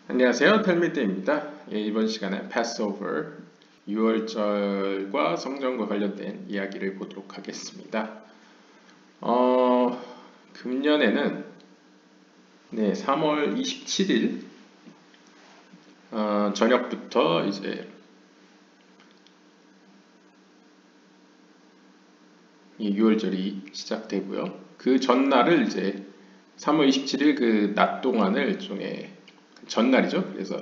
안녕하세요. 텔미드입니다. 이번 시간에 Passover, 유월절과 성전과 관련된 이야기를 보도록 하겠습니다. 금년에는 3월 27일 저녁부터 이제 이 유월절이 시작되고요. 그 전날을 이제 3월 27일 그 낮 동안을 일종의 전날이죠. 그래서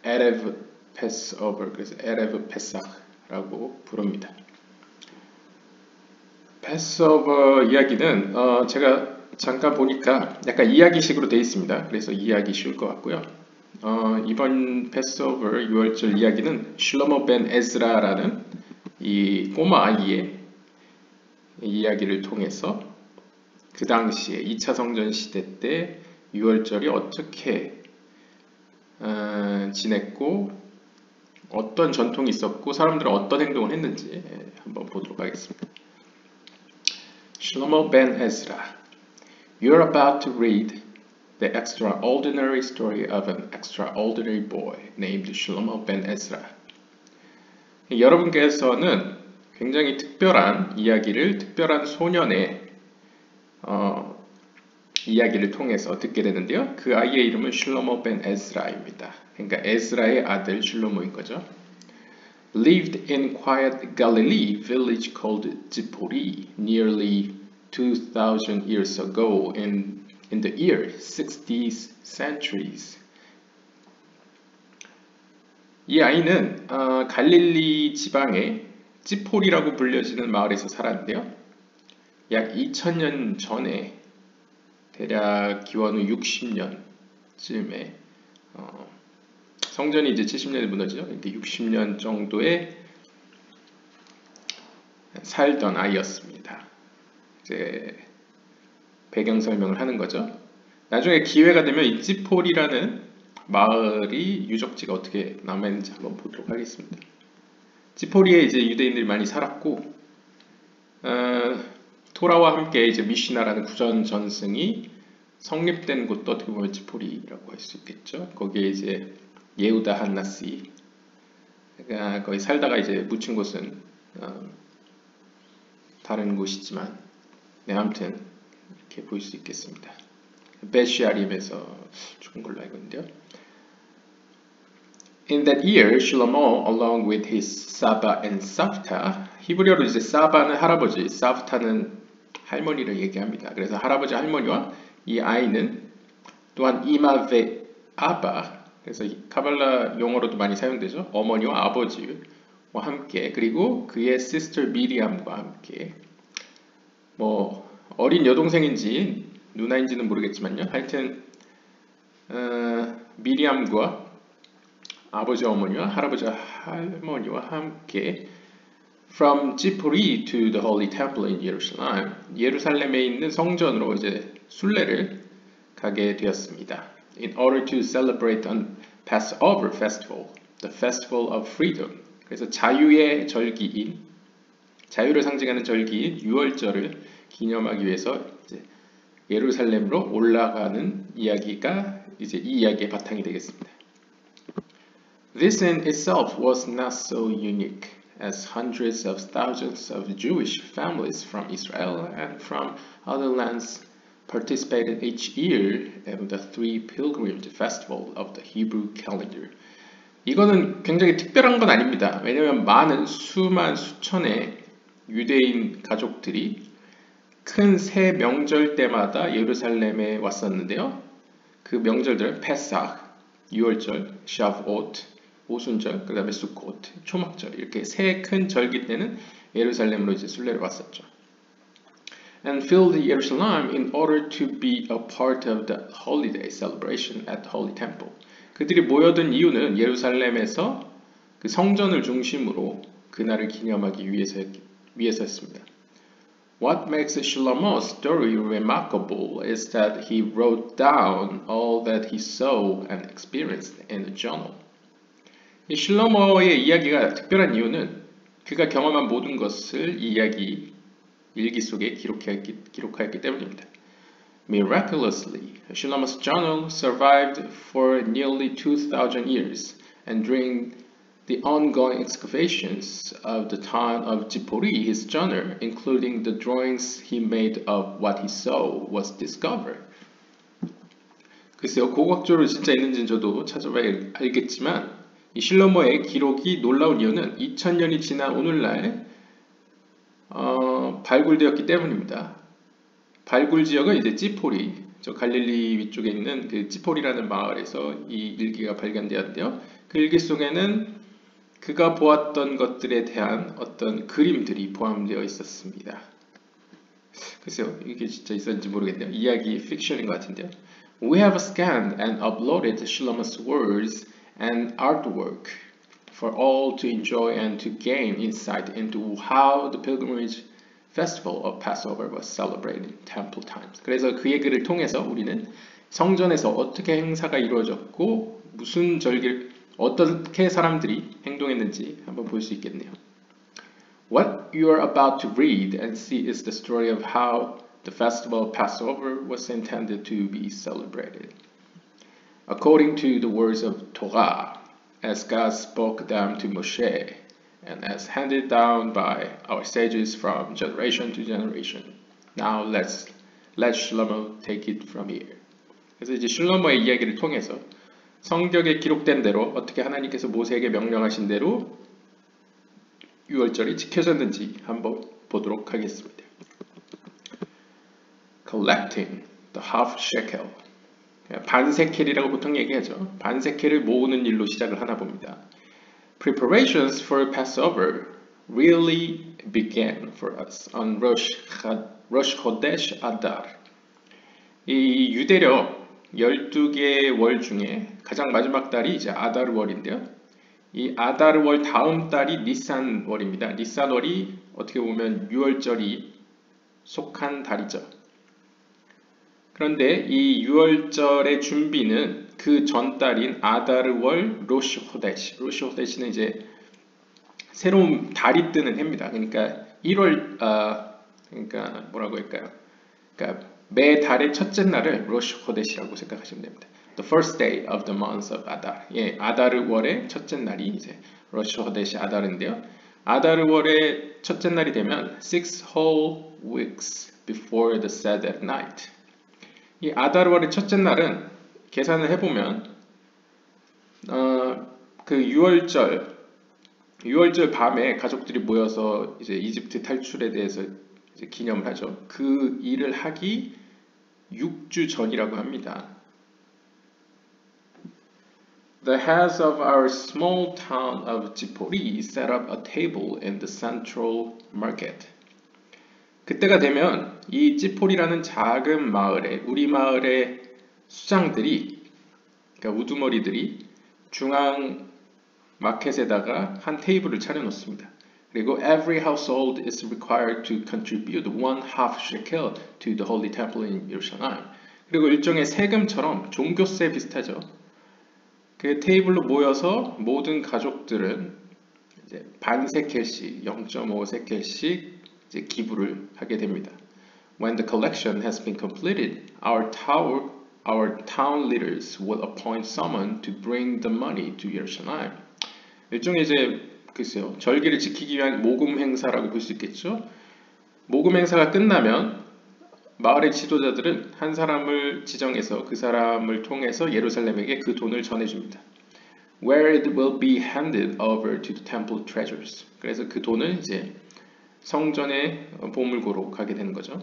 에레브 패스오버, 그래서 에레브 페삭라고 부릅니다. 패스오버 이야기는 제가 잠깐 보니까 약간 이야기식으로 되어 있습니다. 그래서 이해하기 쉬울 것 같고요. 이번 패스오버 6월절 이야기는 슐로모 벤 에즈라라는 이 꼬마 아이의 이야기를 통해서 그 당시에 2차 성전 시대 때 6월절이 어떻게 지냈고 어떤 전통이 있었고 사람들은 어떤 행동을 했는지 한번 보도록 하겠습니다. Shlomo ben Ezra, you're about to read the extraordinary story of an extraordinary boy named Shlomo ben Ezra. 여러분께서는 굉장히 특별한 이야기를 특별한 소년의 이야기를 통해서 듣게 되는데요. 그 아이의 이름은 슐로모 벤 에즈라입니다. 그러니까 에즈라의 아들 슐로모인 거죠. Lived in quiet Galilee village called Zipori nearly 2,000 years ago in the year 60th centuries. 이 아이는 갈릴리 지방의 지포리라고 불려지는 마을에서 살았는데요. 약 2000년 전에 대략 기원 후 60년쯤에 성전이 이제 70년에 무너지죠. 근데 60년 정도에 살던 아이였습니다. 이제 배경 설명을 하는 거죠. 나중에 기회가 되면 이 지폴이라는 마을이 유적지가 어떻게 남아있는지 한번 보도록 하겠습니다. 지폴리에 이제 유대인들이 많이 살았고 토라와 함께 이제 미시나라는 구전 전승이 성립된 곳도 어떻게 보면 지폴리라고 할 수 있겠죠. 거기에 이제 예후다 한나시 거기 살다가 이제 묻힌 곳은 다른 곳이지만 아무튼 이렇게 볼 수 있겠습니다. 베시아림에서 죽은 걸로 알고 있는데요. In that year, Shlomo, along with his Saba and Savta, 히브리어로 이제 사바는 할아버지, 사브타는 할머니를 얘기합니다. 그래서 할아버지 할머니와 이 아이는 또한 이마베 아바, 그래서 카발라 용어로도 많이 사용되죠. 어머니와 아버지와 함께, 그리고 그의 시스터 미리암과 함께, 뭐 어린 여동생인지 누나인지는 모르겠지만요. 하여튼 미리암과 아버지 어머니와 할아버지 할머니와 함께 From Zipori to the Holy Temple in Jerusalem, 예루살렘에 있는 성전으로 이제 순례를 가게 되었습니다. In order to celebrate on Passover festival, the festival of freedom. 그래서 자유의 절기인, 자유를 상징하는 절기인 유월절을 기념하기 위해서 이제 예루살렘으로 올라가는 이야기가 이제 이 이야기의 바탕이 되겠습니다. This in itself was not so unique, as hundreds of thousands of Jewish families from Israel and from other lands participated each year in the three pilgrimage festival of the Hebrew calendar. 이거는 굉장히 특별한 건 아닙니다. 왜냐하면 많은 수천의 유대인 가족들이 큰 새 명절 때마다 예루살렘에 왔었는데요. 그 명절들 페삭, 유월절, 샤브옷, 오순절, 그 다음에 수콧, 초막절 이렇게 세 큰 절기 때는 예루살렘으로 이제 순례를 왔었죠. And filled Jerusalem in order to be a part of the holiday celebration at the Holy Temple. 그들이 모여든 이유는 예루살렘에서 그 성전을 중심으로 그날을 기념하기 위해서였습니다. What makes Shlomo's story remarkable is that he wrote down all that he saw and experienced in a journal. 이 슐로모의 이야기가 특별한 이유는 그가 경험한 모든 것을 이 일기 속에 기록하였기 때문입니다. Miraculously, Shlomo's journal survived for nearly 2,000 years, and during the ongoing excavations of the town of Zipori, his journal, including the drawings he made of what he saw, was discovered. 글쎄요, 고고학적으로 진짜 있는지는 저도 찾아봐야 알겠지만 이 실로머의 기록이 놀라운 이유는 2000년이 지난 오늘날 발굴되었기 때문입니다. 발굴 지역은 이제 찌포리, 저 갈릴리 위쪽에 있는 그 찌포리라는 마을에서 이 일기가 발견되었는데요. 그 일기 속에는 그가 보았던 것들에 대한 어떤 그림들이 포함되어 있었습니다. 글쎄요, 이게 진짜 있었는지 모르겠네요. 이야기 픽션인 것 같은데요. We have scanned and uploaded Shlomo's words and artwork for all to enjoy and to gain insight into how the pilgrimage festival of Passover was celebrated in temple times. 그래서 그의 글을 통해서 우리는 성전에서 어떻게 행사가 이루어졌고 무슨 절기를 어떻게 사람들이 행동했는지 한번 볼 수 있겠네요. What you are about to read and see is the story of how the festival of Passover was intended to be celebrated. According to the words of Torah, as God spoke them to Moshe, and as handed down by our sages from generation to generation. Now let Shlomo take it from here. 그래서 이제 슐로모의 이야기를 통해서 성경에 기록된 대로 어떻게 하나님께서 모세에게 명령하신 대로 유월절이 지켜졌는지 한번 보도록 하겠습니다. Collecting the half shekel. 반세켈이라고 보통 얘기하죠. 반세켈을 모으는 일로 시작을 하나 봅니다. Preparations for Passover really began for us on Rosh Chodesh Adar. 이 유대력 12개의 월 중에 가장 마지막 달이 이제 아다르월인데요. 이 아다르월 다음 달이 니산월입니다. 니산월이 어떻게 보면 유월절이 속한 달이죠. 그런데 이 유월절의 준비는 그 전달인 아다르월 로시 호데시. 로시 호데시는 이제 새로운 달이 뜨는 해입니다. 그러니까 1월 그러니까 뭐라고 할까요? 그러니까 매 달의 첫째 날을 로시 호데시라고 생각하시면 됩니다. The first day of the month of Adar. 예, 아다르월의 첫째 날이 이제 로시 호데시 아다르인데요. 아다르월의 첫째 날이 되면 6 whole weeks before the Seder night. 이 아다르월의 첫째 날은 계산을 해보면 그 6월절 밤에 가족들이 모여서 이제 이집트 탈출에 대해서 이제 기념을 하죠. 그 일을 하기 6주 전이라고 합니다. The heads of our small town of Zipori set up a table in the central market. 그때가 되면 이 찌포리라는 작은 마을에 우리 마을의 수장들이 그러니까 우두머리들이 중앙 마켓에다가 한 테이블을 차려놓습니다. 그리고 every household is required to contribute 1/2 shekel to the Holy Temple in Jerusalem. 그리고 일종의 세금처럼 종교세 비슷하죠. 그 테이블로 모여서 모든 가족들은 이제 반 세켈씩 0.5 세켈씩 이제 기부를 하게 됩니다. When the collection has been completed, our town leaders will appoint someone to bring the money to Jerusalem. 일종의 이제 글쎄요, 절기를 지키기 위한 모금 행사라고 볼 수 있겠죠. 모금 행사가 끝나면 마을의 지도자들은 한 사람을 지정해서 그 사람을 통해서 예루살렘에게 그 돈을 전해줍니다. Where it will be handed over to the temple treasures. 그래서 그 돈은 이제 성전의 보물고로 가게 되는 거죠.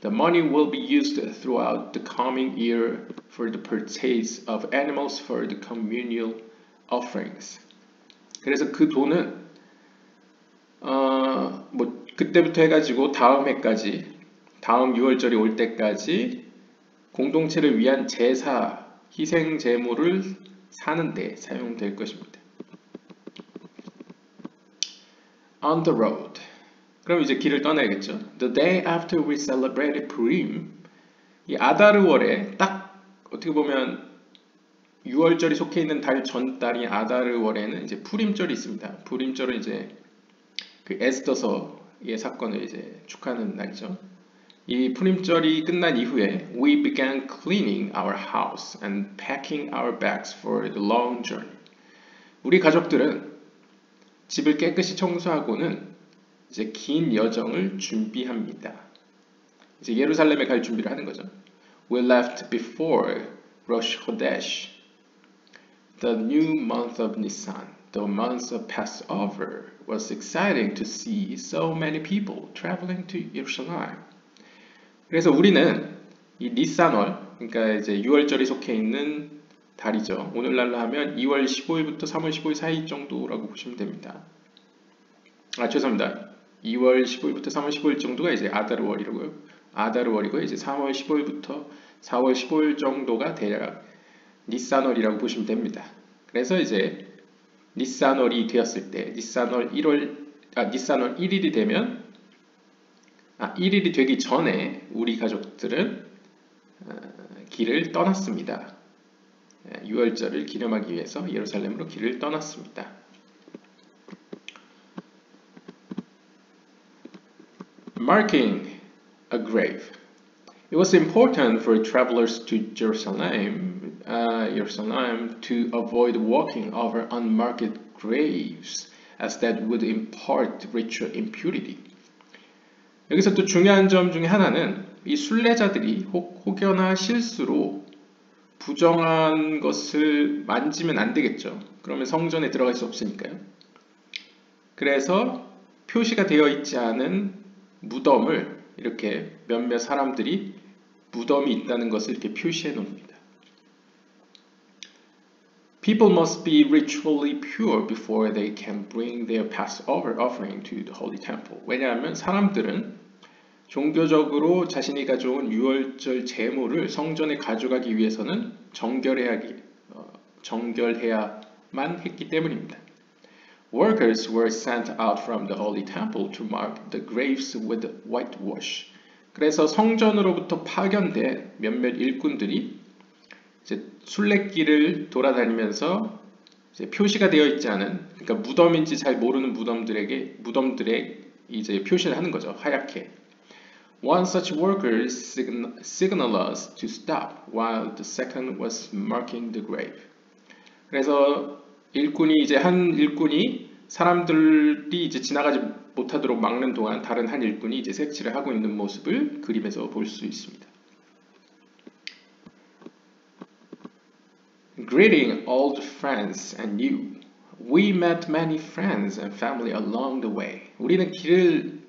The money will be used throughout the coming year for the purchase of animals for the communal offerings. 그래서 그 돈은 뭐 그때부터 해가지고 다음 해까지 다음 6월절이 올 때까지 공동체를 위한 제사, 희생 제물을 사는 데 사용될 것입니다. On the road. 그럼 이제 길을 떠나야겠죠. The day after we celebrated Purim, 이 아다르월에 딱 어떻게 보면 6월절이 속해 있는 달 전달인 아다르월에는 이제 푸림절이 있습니다. 푸림절은 이제 그 에스더서의 사건을 이제 축하하는 날이죠. 이 푸림절이 끝난 이후에 we began cleaning our house and packing our bags for the long journey. 우리 가족들은 집을 깨끗이 청소하고는 이제 긴 여정을 준비합니다. 이제 예루살렘에 갈 준비를 하는 거죠. We left before Rosh Chodesh, the new month of Nisan, the month of Passover. Was exciting to see so many people traveling to Jerusalem. 그래서 우리는 이 니산월, 그러니까 이제 6월절이 속해 있는 달이죠. 오늘날로 하면 2월 15일부터 3월 15일 사이 정도라고 보시면 됩니다. 죄송합니다. 2월 15일부터 3월 15일 정도가 이제 아다르월이고요. 아다르월이고 이제 3월 15일부터 4월 15일 정도가 대략 니산월이라고 보시면 됩니다. 그래서 이제 니산월이 되었을 때 니산월 1일이 되면 1일이 되기 전에 우리 가족들은 길을 떠났습니다. 6월절을 기념하기 위해서 예루살렘으로 길을 떠났습니다. Marking a grave. It was important for travelers to Jerusalem to avoid walking over unmarked graves, as that would impart ritual impurity. 여기서 또 중요한 점 중에 하나는 이 순례자들이 혹여나 실수로 부정한 것을 만지면 안 되겠죠. 그러면 성전에 들어갈 수 없으니까요. 그래서 표시가 되어 있지 않은 무덤을 이렇게 몇몇 사람들이 무덤이 있다는 것을 이렇게 표시해 놓습니다. People must be ritually pure before they can bring their Passover offering to the Holy Temple. 왜냐하면 사람들은 종교적으로 자신이 가져온 유월절 제물을 성전에 가져가기 위해서는 정결해야만 했기 때문입니다. Workers were sent out from the Holy Temple to mark the graves with whitewash. 그래서 성전으로부터 파견된 몇몇 일꾼들이 이제 순례길을 돌아다니면서 이제 표시가 되어 있지 않은, 그러니까 무덤인지 잘 모르는 무덤들에 이제 표시를 하는 거죠. 하얗게. One such worker signaled us to stop, while the second was marking the grave. 그래서 한 일꾼이 사람들이 이제 지나가지 못하도록 막는 동안 다른 한 일꾼이 이제 색칠을 하고 있는 모습을 그림에서 볼 수 있습니다. Greeting old friends and new. We met many friends and family along the way. 우리는 길을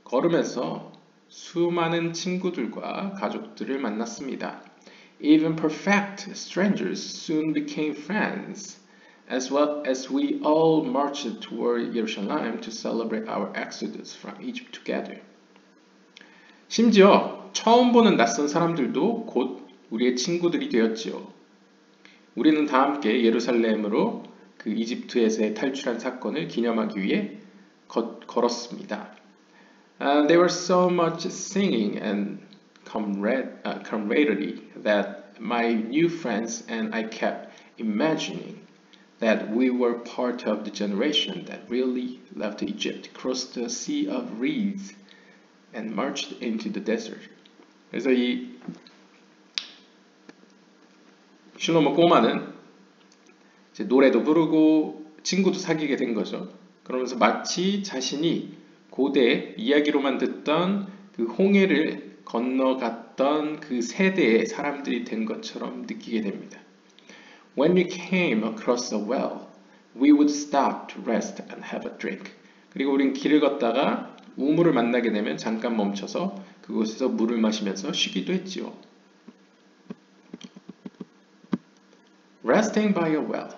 걸으면서 수많은 친구들과 가족들을 만났습니다. Even perfect strangers soon became friends, as well as we all marched toward Jerusalem to celebrate our exodus from Egypt together. 심지어 처음 보는 낯선 사람들도 곧 우리의 친구들이 되었지요. 우리는 다 함께 예루살렘으로 그 이집트에서 탈출한 사건을 기념하기 위해 걸었습니다. There was so much singing and camaraderie that my new friends and I kept imagining that we were part of the generation that really left Egypt, crossed the Sea of Reeds, and marched into the desert. 그래서 이 슐로모 꼬마는 이제 노래도 부르고 친구도 사귀게 된 거죠. 그러면서 마치 자신이 고대 이야기로만 듣던 그 홍해를 건너갔던 그 세대의 사람들이 된 것처럼 느끼게 됩니다. When we came across a well, we would stop to rest and have a drink. 그리고 우린 길을 걷다가 우물을 만나게 되면 잠깐 멈춰서 그곳에서 물을 마시면서 쉬기도 했지요. Resting by a well.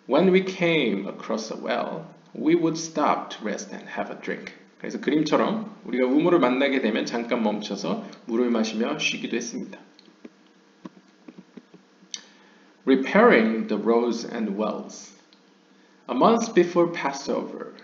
When we came across a well, we would stop to rest and have a drink. 그래서 그림처럼 우리가 우물을 만나게 되면 잠깐 멈춰서 물을 마시며 쉬기도 했습니다. Repairing the roads and wells. A month before Passover.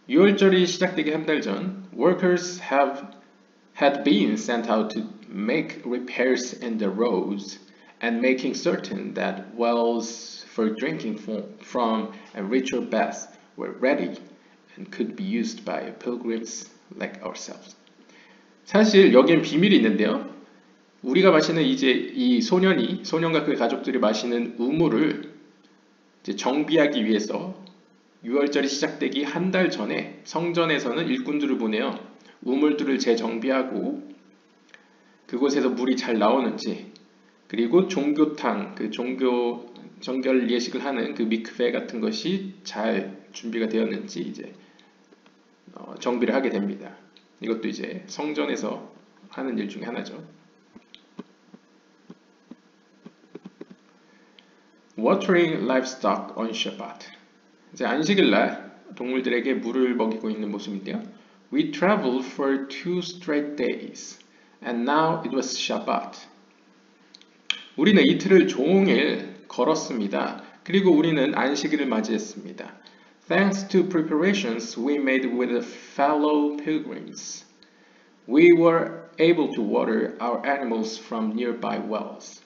6월절이 시작되기 한 달 전, workers had been sent out to make repairs in the roads and making certain that wells for drinking from and ritual baths were ready and could be used by pilgrims like ourselves. 사실 여기엔 비밀이 있는데요. 우리가 마시는 이제 이 소년과 그의 가족들이 마시는 우물을 이제 정비하기 위해서 6월절이 시작되기 한 달 전에 성전에서는 일꾼들을 보내요. 우물들을 재정비하고 그곳에서 물이 잘 나오는지, 그리고 종교탕, 그 종교 정결 예식을 하는 그 미크베 같은 것이 잘 준비가 되었는지 이제 정비를 하게 됩니다. 이것도 이제 성전에서 하는 일 중에 하나죠. Watering livestock on Shabbat. 이제 안식일 날 동물들에게 물을 먹이고 있는 모습인데요. We traveled for 2 straight days, and now it was Shabbat. 우리는 이틀을 종일 걸었습니다. 그리고 우리는 안식일을 맞이했습니다. Thanks to preparations we made with fellow pilgrims, we were able to water our animals from nearby wells.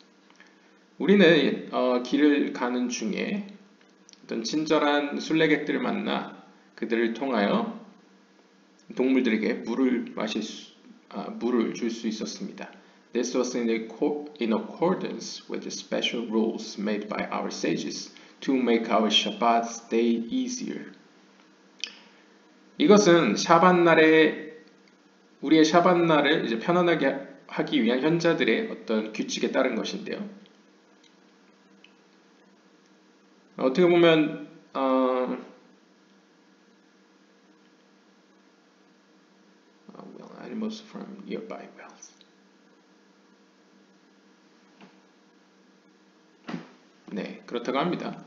우리는 길을 가는 중에 어떤 친절한 순례객들을 만나 그들을 통하여 동물들에게 물을 줄 수 있었습니다. This was in accordance with the special rules made by our sages to make our Shabbat day easier. 이것은 우리의 샤밧날을 이제 편안하게 하기 위한 현자들의 어떤 규칙에 따른 것인데요. 어떻게 보면 animals from nearby wells. 네, 그렇다고 합니다.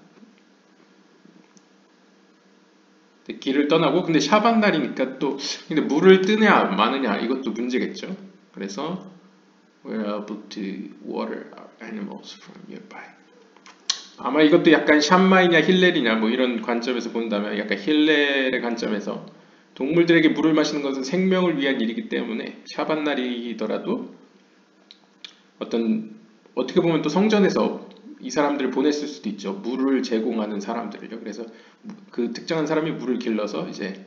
길을 떠나고 근데 샤밧날이니까 또 근데 물을 뜨냐 마느냐 이것도 문제겠죠. 그래서 we're able to water our animals from nearby. 아마 이것도 약간 샴마이냐 힐렐이냐 뭐 이런 관점에서 본다면 약간 힐렐의 관점에서 동물들에게 물을 마시는 것은 생명을 위한 일이기 때문에 샤밧날이더라도 어떻게 보면 또 성전에서 이 사람들을 보냈을 수도 있죠. 물을 제공하는 사람들을요. 그래서 그 특정한 사람이 물을 길러서 이제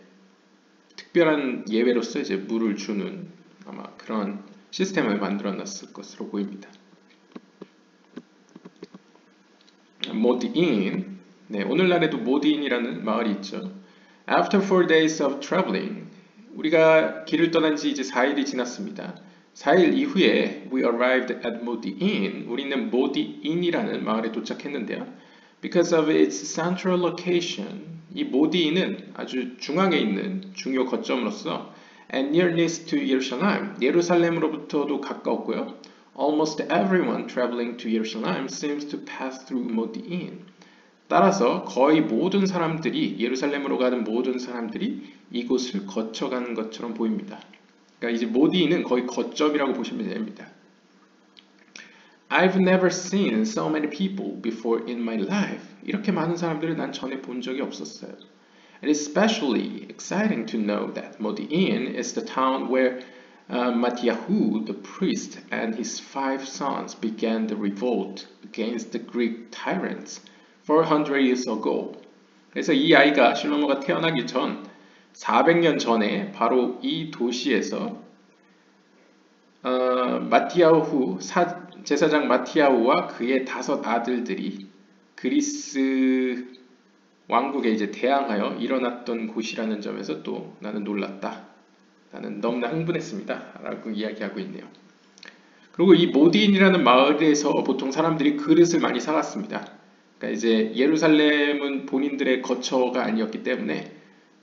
특별한 예외로서 이제 물을 주는 아마 그런 시스템을 만들어 놨을 것으로 보입니다. 모디인, 네, 오늘날에도 모디인이라는 마을이 있죠. After 4 days of traveling, 우리가 길을 떠난 지 이제 4일이 지났습니다. 4일 이후에 we arrived at Modi'in. 우리는 모디인이라는 마을에 도착했는데요. Because of its central location, 이 모디인은 아주 중앙에 있는 중요 거점으로서 and nearness to Jerusalem, 예루살렘으로부터도 가까웠고요. Almost everyone traveling to Jerusalem seems to pass through Modi'in. 따라서 거의 모든 사람들이 예루살렘으로 가는 모든 사람들이 이곳을 거쳐가는 것처럼 보입니다. 그러니까 이제 모디인은 거의 거점이라고 보시면 됩니다. I've never seen so many people before in my life. 이렇게 많은 사람들을 난 전에 본 적이 없었어요. It is especially exciting to know that Modi'in is the town where Mattiyahu, the priest, and his 5 sons began the revolt against the Greek tyrants 400 years ago. 그래서 이 아이가 실로모가 태어나기 전 400년 전에 바로 이 도시에서 마티야후 제사장 마티야후와 그의 5 아들들이 그리스 왕국에 이제 대항하여 일어났던 곳이라는 점에서 또 나는 놀랐다. 나는 너무나 흥분했습니다. 라고 이야기하고 있네요. 그리고 이 모디인이라는 마을에서 보통 사람들이 그릇을 많이 사갔습니다. 그러니까 이제 예루살렘은 본인들의 거처가 아니었기 때문에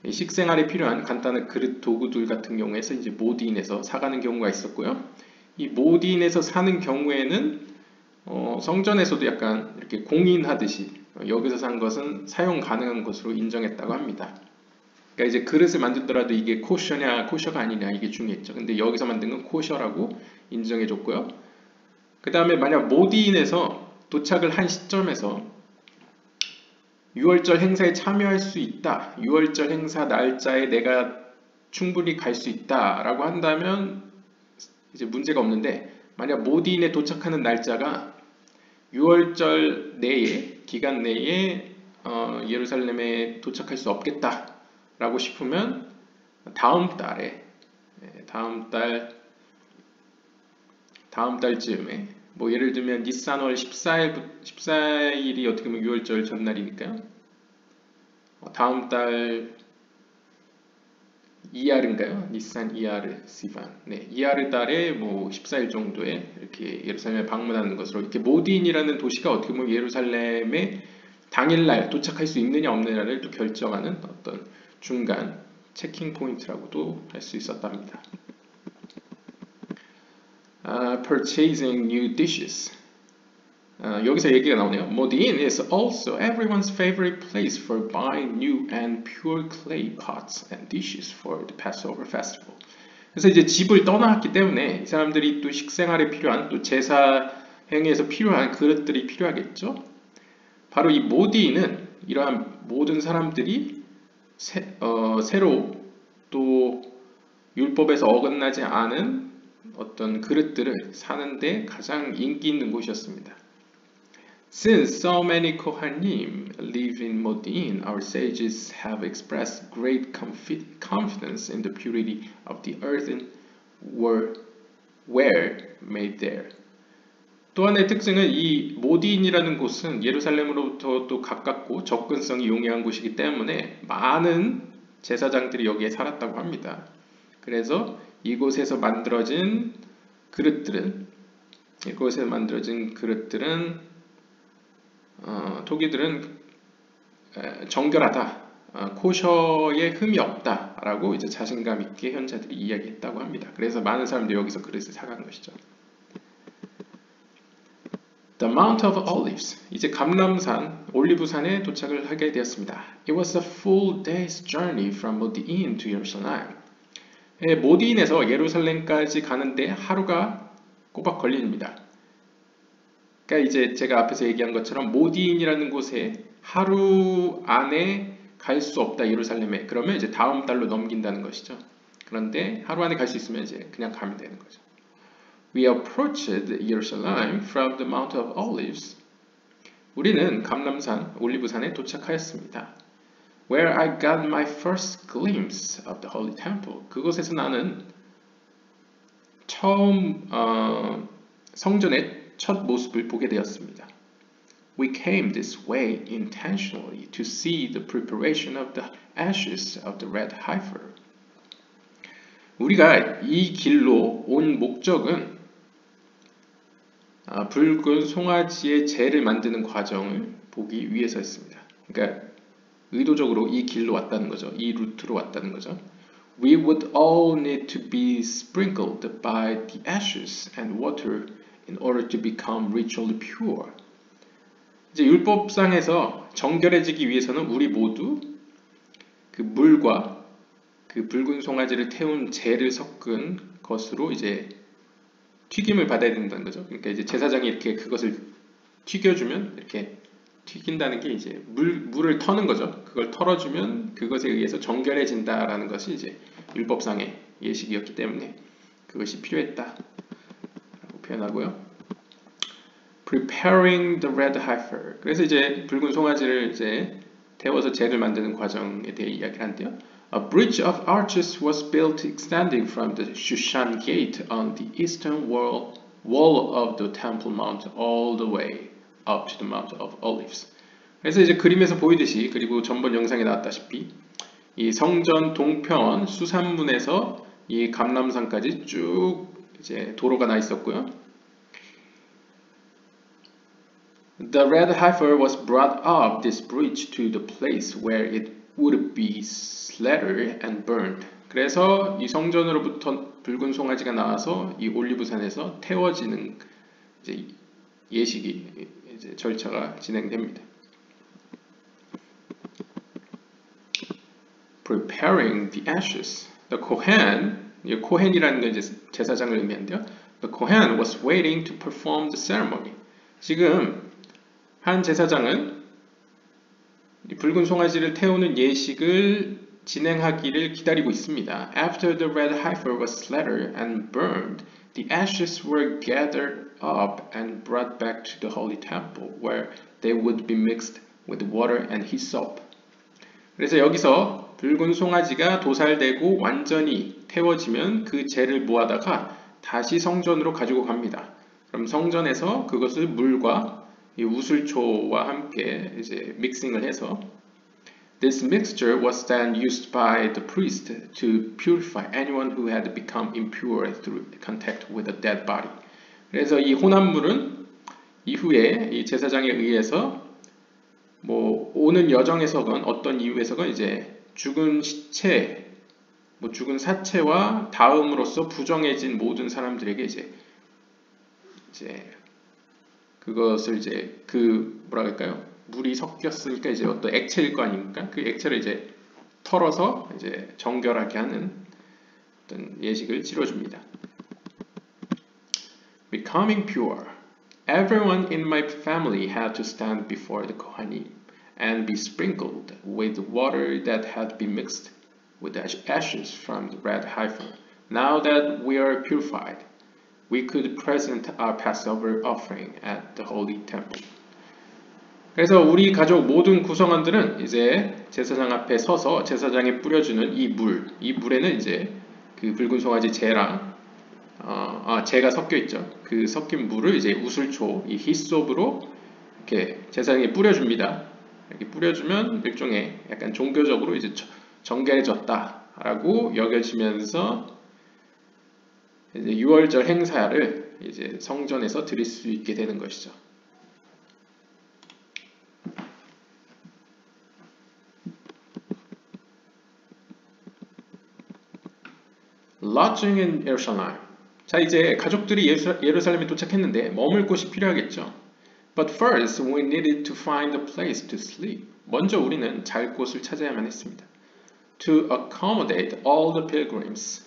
식생활에 필요한 간단한 그릇 도구들 같은 경우에서 이제 모디인에서 사가는 경우가 있었고요. 이 모디인에서 사는 경우에는 성전에서도 약간 이렇게 공인하듯이 여기서 산 것은 사용 가능한 것으로 인정했다고 합니다. 그러니까 이제 그릇을 만들더라도 이게 코셔냐 코셔가 아니냐 이게 중요했죠. 근데 여기서 만든 건 코셔라고 인정해줬고요. 그 다음에 만약 모디인에서 도착을 한 시점에서 6월절 행사에 참여할 수 있다. 6월절 행사 날짜에 내가 충분히 갈 수 있다 라고 한다면 이제 문제가 없는데 만약 모디인에 도착하는 날짜가 6월절 내에 기간 내에 예루살렘에 도착할 수 없겠다 라고 싶으면 다음 달 다음 달쯤에 뭐 예를 들면 니산월 14일이 어떻게 보면 6월절 전날이니까요. 다음 달 이아르인가요? 니산 이아르 시반. 네, 이아르 달에 뭐 14일 정도에 이렇게 예루살렘에 방문하는 것으로 이렇게 모딘이라는 도시가 어떻게 보면 예루살렘에 당일날 도착할 수 있느냐 없느냐를 또 결정하는 어떤 중간 체킹 포인트라고도 할 수 있었답니다. Purchasing new dishes. 여기서 얘기가 나오네요. 모딘 is also everyone's favorite place for buying new and pure clay pots and dishes for the Passover festival. 그래서 이제 집을 떠나왔기 때문에 이 사람들이 또 식생활에 필요한 또 제사 행위에서 필요한 그릇들이 필요하겠죠. 바로 이 모딘은 이러한 모든 사람들이 새로 또 율법에서 어긋나지 않은 어떤 그릇들을 사는데 가장 인기 있는 곳이었습니다. Since so many Kohanim live in Modin, our sages have expressed great confidence in the purity of the earthenware made there. 또 하나의 특징은 이 모딘이라는 곳은 예루살렘으로부터 또 가깝고 접근성이 용이한 곳이기 때문에 많은 제사장들이 여기에 살았다고 합니다. 그래서 이곳에서 만들어진 그릇들은 토기들은 정결하다, 코셔에 흠이 없다라고 이제 자신감 있게 현자들이 이야기했다고 합니다. 그래서 많은 사람들이 여기서 그릇을 사간 것이죠. The Mount of Olives, 이제 감람산, 올리브산에 도착을 하게 되었습니다. It was a full day's journey from Modi'in to Jerusalem. 모디인에서 예루살렘까지 가는데 하루가 꼬박 걸립니다. 그러니까 이제 제가 앞에서 얘기한 것처럼 모디인이라는 곳에 하루 안에 갈 수 없다 예루살렘에. 그러면 이제 다음 달로 넘긴다는 것이죠. 그런데 하루 안에 갈 수 있으면 이제 그냥 가면 되는 거죠. We approached Jerusalem from the Mount of Olives. 우리는 감람산, 올리브산에 도착하였습니다. Where I got my first glimpse of the Holy Temple. 그곳에서 나는 처음 성전의 첫 모습을 보게 되었습니다. We came this way intentionally to see the preparation of the ashes of the red heifer. 우리가 이 길로 온 목적은 붉은 송아지의 재를 만드는 과정을 보기 위해서였습니다. 그러니까 의도적으로 이 길로 왔다는 거죠. 이 루트로 왔다는 거죠. We would all need to be sprinkled by the ashes and water in order to become ritually pure. 이제 율법상에서 정결해지기 위해서는 우리 모두 그 물과 그 붉은 송아지를 태운 재를 섞은 것으로 이제 튀김을 받아야 된다는 거죠. 그러니까 이제 제사장이 이렇게 그것을 튀겨주면 이렇게 튀긴다는 게 이제 물을 터는 거죠. 그걸 털어주면 그것에 의해서 정결해진다라는 것이 이제 율법상의 예식이었기 때문에 그것이 필요했다라고 표현하고요. Preparing the red heifer. 그래서 이제 붉은 송아지를 이제 태워서 재를 만드는 과정에 대해 이야기를 한대요. A bridge of arches was built extending from the Shushan gate on the eastern wall of the Temple Mount all the way up to the Mount of Olives. 그래서 이제 그림에서 보이듯이 그리고 전번 영상에 나왔다시피 이 성전 동편 수산문에서 이 감람산까지 쭉 이제 도로가 나 있었고요. The red heifer was brought up this bridge to the place where it would be slaughtered and burned. 그래서 이 성전으로부터 붉은 송아지가 나와서 이 올리브산에서 태워지는 이제 예식이 이제 절차가 진행됩니다. Preparing the ashes. The Kohen, 코헨이라는 건 이제 제사장을 의미한데요. The Kohen was waiting to perform the ceremony. 지금 한 제사장은 이 붉은 송아지를 태우는 예식을 진행하기를 기다리고 있습니다. After the red heifer was slaughtered and burned, the ashes were gathered up and brought back to the holy temple, where they would be mixed with water and hyssop. 그래서 여기서 붉은 송아지가 도살되고 완전히 태워지면 그 재를 모아다가 다시 성전으로 가지고 갑니다. 그럼 성전에서 그것을 물과 이 우슬초와 함께 이제 믹싱을 해서 This mixture was then used by the priest to purify anyone who had become impure through contact with a dead body. 그래서 이 혼합물은 이후에 이 제사장에 의해서 뭐 오는 여정에서건 어떤 이유에서건 이제 죽은 시체, 뭐 죽은 사체와 닿음으로써 부정해진 모든 사람들에게 이제 그것을 이제 그 뭐라 할까요? 물이 섞였으니까 이제 어떤 액체일 거 아닙니까? 그 액체를 이제 털어서 이제 정결하게 하는 어떤 예식을 치러줍니다. Becoming pure. Everyone in my family had to stand before the Kohanim and be sprinkled with water that had been mixed with ashes from the red heifer. Now that we are purified, we could present our Passover offering at the holy temple. 그래서 우리 가족 모든 구성원들은 이제 제사장 앞에 서서 제사장에 뿌려주는 이 물에는 이제 그 붉은 송아지 재랑 재가 섞여 있죠. 그 섞인 물을 이제 우슬초, 이 히솝으로 이렇게 제사장에 뿌려줍니다. 이렇게 뿌려주면 일종의 약간 종교적으로 이제 정결해졌다라고 여겨지면서 이제 6월절 행사를 이제 성전에서 드릴 수 있게 되는 것이죠. Lodging in Jerusalem. 자, 이제 가족들이 예루살렘에 도착했는데 머물 곳이 필요하겠죠. But first, we needed to find a place to sleep. 먼저 우리는 잘 곳을 찾아야만 했습니다. To accommodate all the pilgrims,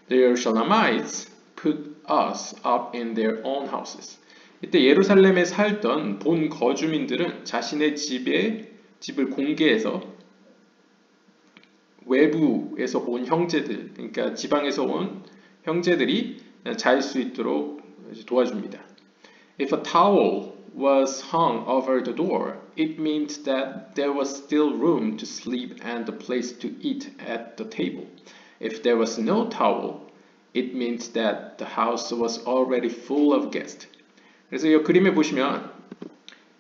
the Jerusalemites put us up in their own houses. 이때 예루살렘에 살던 본 거주민들은 자신의 집을 공개해서 외부에서 온 형제들, 그러니까 지방에서 온 형제들이 잘 수 있도록 도와줍니다. If a towel was hung over the door, it meant that there was still room to sleep and a place to eat at the table. If there was no towel, it meant that the house was already full of guests. 그래서 이 그림에 보시면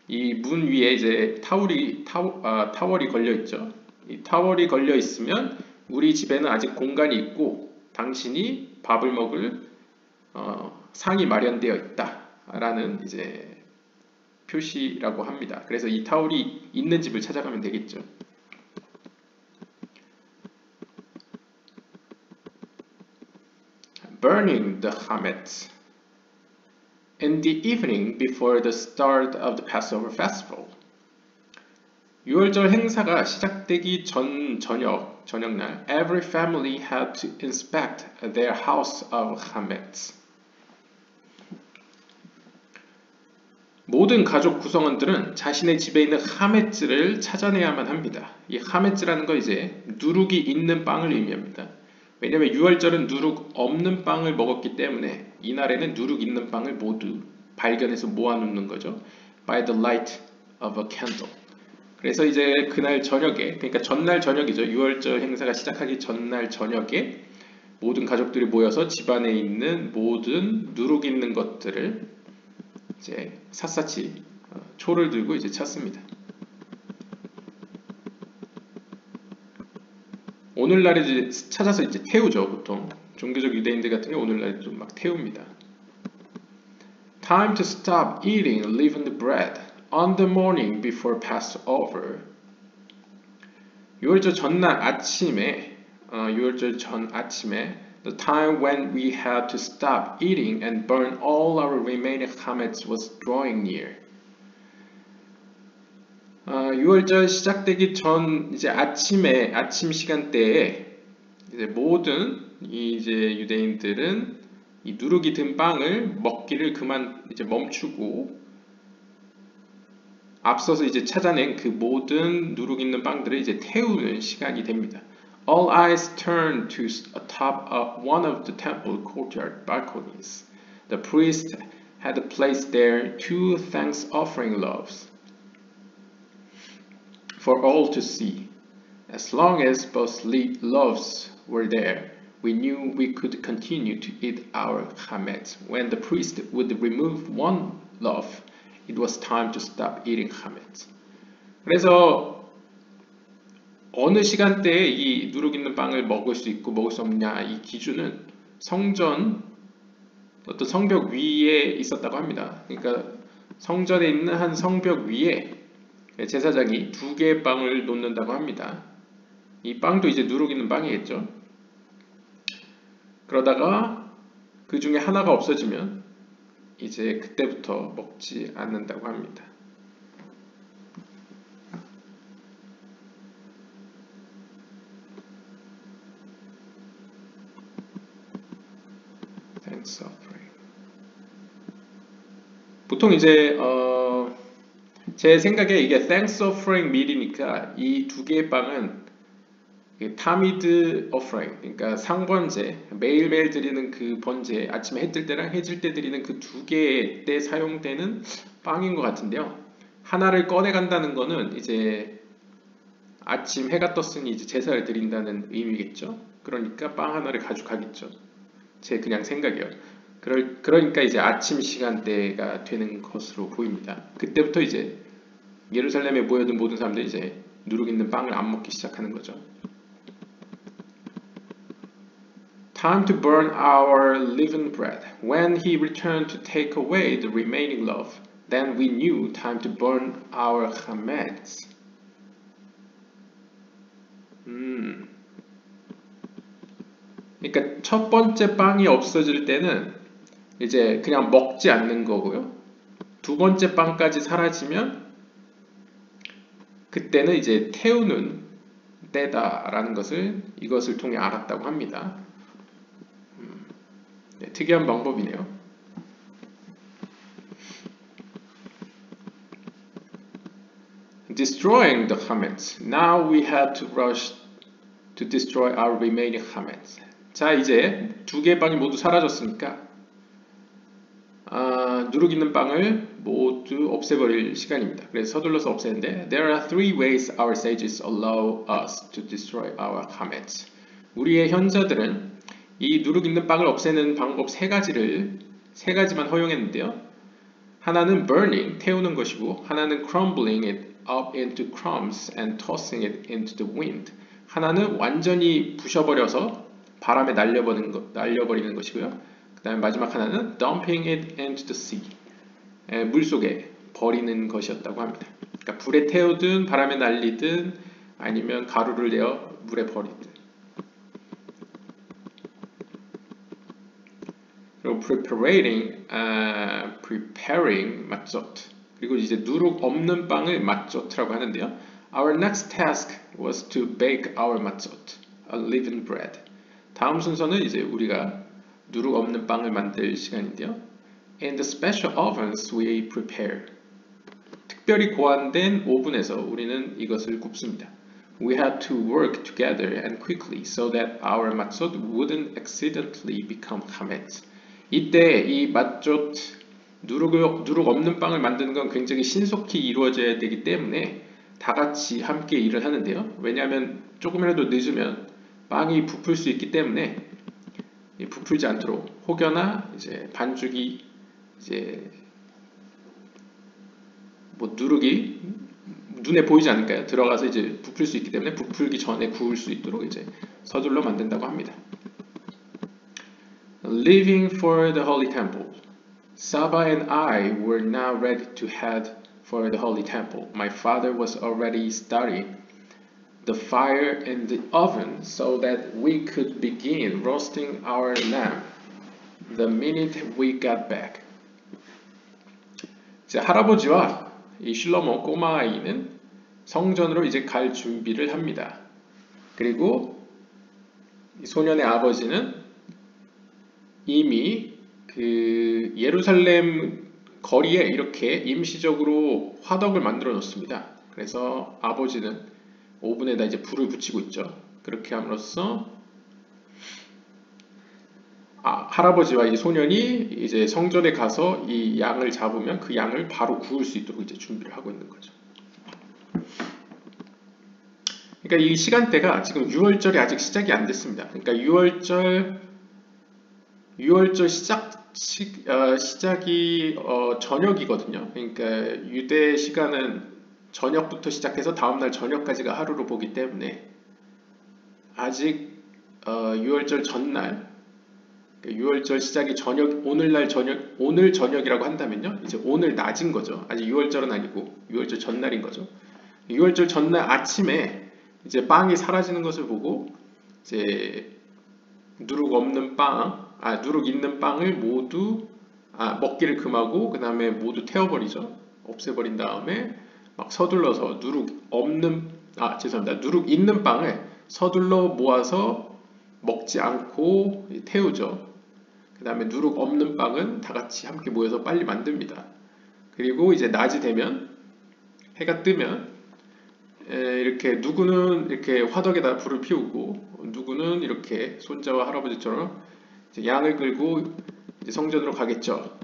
이 문 위에 이제 타월이 걸려 있죠. 이 타월이 걸려 있으면 우리 집에는 아직 공간이 있고 당신이 밥을 먹을 상이 마련되어 있다라는 이제 표시라고 합니다. 그래서 이 타월이 있는 집을 찾아가면 되겠죠. Burning the chametz. In the evening before the start of the Passover festival. 6월절 행사가 시작되기 저녁날, every family had to inspect their house of chametz. 모든 가족 구성원들은 자신의 집에 있는 하메츠를 찾아내야만 합니다. 이 하메츠라는 거 이제 누룩이 있는 빵을 의미합니다. 왜냐하면 6월절은 누룩 없는 빵을 먹었기 때문에 이날에는 누룩 있는 빵을 모두 발견해서 모아놓는 거죠. By the light of a candle. 그래서 이제 그날 저녁에, 그러니까 전날 저녁이죠. 6월절 행사가 시작하기 전날 저녁에 모든 가족들이 모여서 집안에 있는 모든 누룩 있는 것들을 이제 샅샅이 초를 들고 이제 찾습니다. 오늘날에 이제 찾아서 이제 태우죠. 보통 종교적 유대인들 같은 경우 오늘날에 좀 막 태웁니다. Time to stop eating leavened bread on the morning before Passover. 6월절 전날 아침에, 6월절 전 아침에, the time when we had to stop eating and burn all our remaining chametz was drawing near. 6월절 시작되기 전 이제 아침 시간대에 이제 모든 이제 유대인들은 이 누룩이 든 빵을 먹기를 그만 이제 멈추고 앞서서 이제 찾아낸 그 모든 누룩 있는 빵들을 이제 태우는 시간이 됩니다. All eyes turned to atop one of the temple courtyard balconies. The priest had placed there 2 thanks offering loaves for all to see. As long as both loaves were there, we knew we could continue to eat our chametz. When the priest would remove one loaf, it was time to stop eating chametz. 그래서 어느 시간대에 이 누룩 있는 빵을 먹을 수 있고 먹을 수 없냐 이 기준은 성전 어떤 성벽 위에 있었다고 합니다. 그러니까 성전에 있는 한 성벽 위에 제사장이 2개의 빵을 놓는다고 합니다. 이 빵도 이제 누룩 있는 빵이겠죠. 그러다가 그 중에 하나가 없어지면 이제 그때부터 먹지 않는다고 합니다. Thanks offering. 보통 이제 제 생각에 이게 Thanks offering meal이니까 이 2개의 빵은 타미드 offering, 그러니까 상번제, 매일매일 드리는 그 번제, 아침에 해 뜰 때랑 해 질 때 드리는 그 2개 때 사용되는 빵인 것 같은데요. 하나를 꺼내 간다는 거는 이제 아침 해가 떴으니 이제 제사를 드린다는 의미겠죠. 그러니까 빵 하나를 가져가겠죠. 제 그냥 생각이에요. 그러니까 이제 아침 시간대가 되는 것으로 보입니다. 그때부터 이제 예루살렘에 모여든 모든 사람들이 이제 누룩 있는 빵을 안 먹기 시작하는 거죠. Time to burn our leavened bread. When he returned to take away the remaining loaf, then we knew time to burn our chametz. 그러니까 첫 번째 빵이 없어질 때는 이제 그냥 먹지 않는 거고요. 2번째 빵까지 사라지면 그때는 이제 태우는 때다라는 것을 이것을 통해 알았다고 합니다. 네, 특이한 방법이네요. Destroying the chametz. Now we had to rush to destroy our remaining chametz. 자, 이제 2개의 빵이 모두 사라졌으니까 누룩 있는 빵을 모두 없애버릴 시간입니다. 그래서 서둘러서 없애는데 There are 3 ways our sages allow us to destroy our chametz. 우리의 현자들은 이 누룩 있는 빵을 없애는 방법 3가지만 허용했는데요. 하나는 burning, 태우는 것이고, 하나는 crumbling it up into crumbs and tossing it into the wind. 하나는 완전히 부셔버려서 바람에 날려버리는 것이고요. 그 다음에 마지막 하나는 dumping it into the sea. 물 속에 버리는 것이었다고 합니다. 그러니까 불에 태우든 바람에 날리든 아니면 가루를 내어 물에 버리든. 그리고 preparing 마tzot. 그리고 이제 누룩 없는 빵을 마tzot라고 하는데요. Our next task was to bake our matzot, unleavened bread. 다음 순서는 이제 우리가 누룩 없는 빵을 만들 시간인데요. In the special ovens we prepare. 특별히 고안된 오븐에서 우리는 이것을 굽습니다. We had to work together and quickly so that our matzot wouldn't accidentally become chametz. 이때 이 마tzot, 누룩 없는 빵을 만드는 건 굉장히 신속히 이루어져야 되기 때문에 다 같이 함께 일을 하는데요. 왜냐하면 조금이라도 늦으면 빵이 부풀 수 있기 때문에 부풀지 않도록 혹여나 이제 반죽이 이제 뭐 누룩이 눈에 보이지 않을까요? 들어가서 이제 부풀 수 있기 때문에 부풀기 전에 구울 수 있도록 이제 서둘러 만든다고 합니다. Leaving for the Holy Temple. Saba and I were now ready to head for the Holy Temple. My father was already starting the fire in the oven so that we could begin roasting our lamb the minute we got back. 이제 할아버지와 이 슐로모 꼬마 아이는 성전으로 이제 갈 준비를 합니다. 그리고 이 소년의 아버지는 이미 그 예루살렘 거리에 이렇게 임시적으로 화덕을 만들어 놓습니다. 그래서 아버지는 오븐에다 이제 불을 붙이고 있죠. 그렇게 함으로써 할아버지와 이 소년이 이제 성전에 가서 이 양을 잡으면 그 양을 바로 구울 수 있도록 이제 준비를 하고 있는 거죠. 그러니까 이 시간대가 지금 6월절이 아직 시작이 안 됐습니다. 그러니까 6월절 시작이 저녁이거든요. 그러니까 유대 시간은 저녁부터 시작해서 다음날 저녁까지가 하루로 보기 때문에 아직 6월절 전날, 6월절 시작이 오늘 저녁이라고 한다면요. 이제 오늘 낮인 거죠. 아직 6월절은 아니고 6월절 전날인 거죠. 6월절 전날 아침에 이제 빵이 사라지는 것을 보고 이제 누룩 있는 빵을 모두 먹기를 금하고 그 다음에 모두 태워버리죠. 없애버린 다음에 막 서둘러서 누룩 있는 빵을 서둘러 모아서 먹지 않고 태우죠. 그 다음에 누룩 없는 빵은 다 같이 함께 모여서 빨리 만듭니다. 그리고 이제 낮이 되면 해가 뜨면 이렇게 누구는 이렇게 화덕에다 불을 피우고 누구는 이렇게 손자와 할아버지처럼 이제 양을 끌고 이제 성전으로 가겠죠.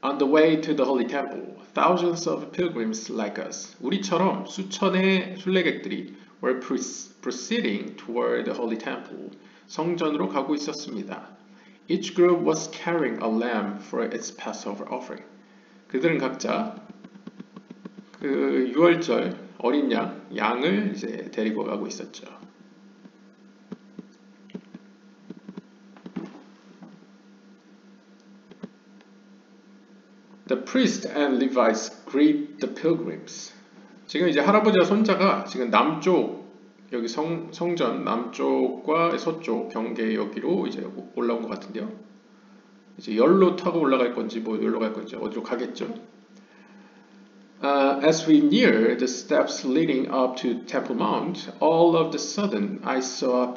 On the way to the Holy Temple, thousands of pilgrims like us, 우리처럼 수천의 순례객들이 were proceeding toward the Holy Temple, 성전으로 가고 있었습니다. Each group was carrying a lamb for its Passover offering. 그들은 각자 그 6월절 어린 양을 이제 데리고 가고 있었죠. The priest and Levites greet the pilgrims. 지금 이제 할아버지와 손자가 지금 남쪽 여기 성전 남쪽과 서쪽 경계 여기로 이제 올라온 것 같은데요. 이제 열로 타고 올라갈 건지 뭐 열로 갈 건지 어디로 가겠죠. As we near the steps leading up to Temple Mount, all of the sudden I saw a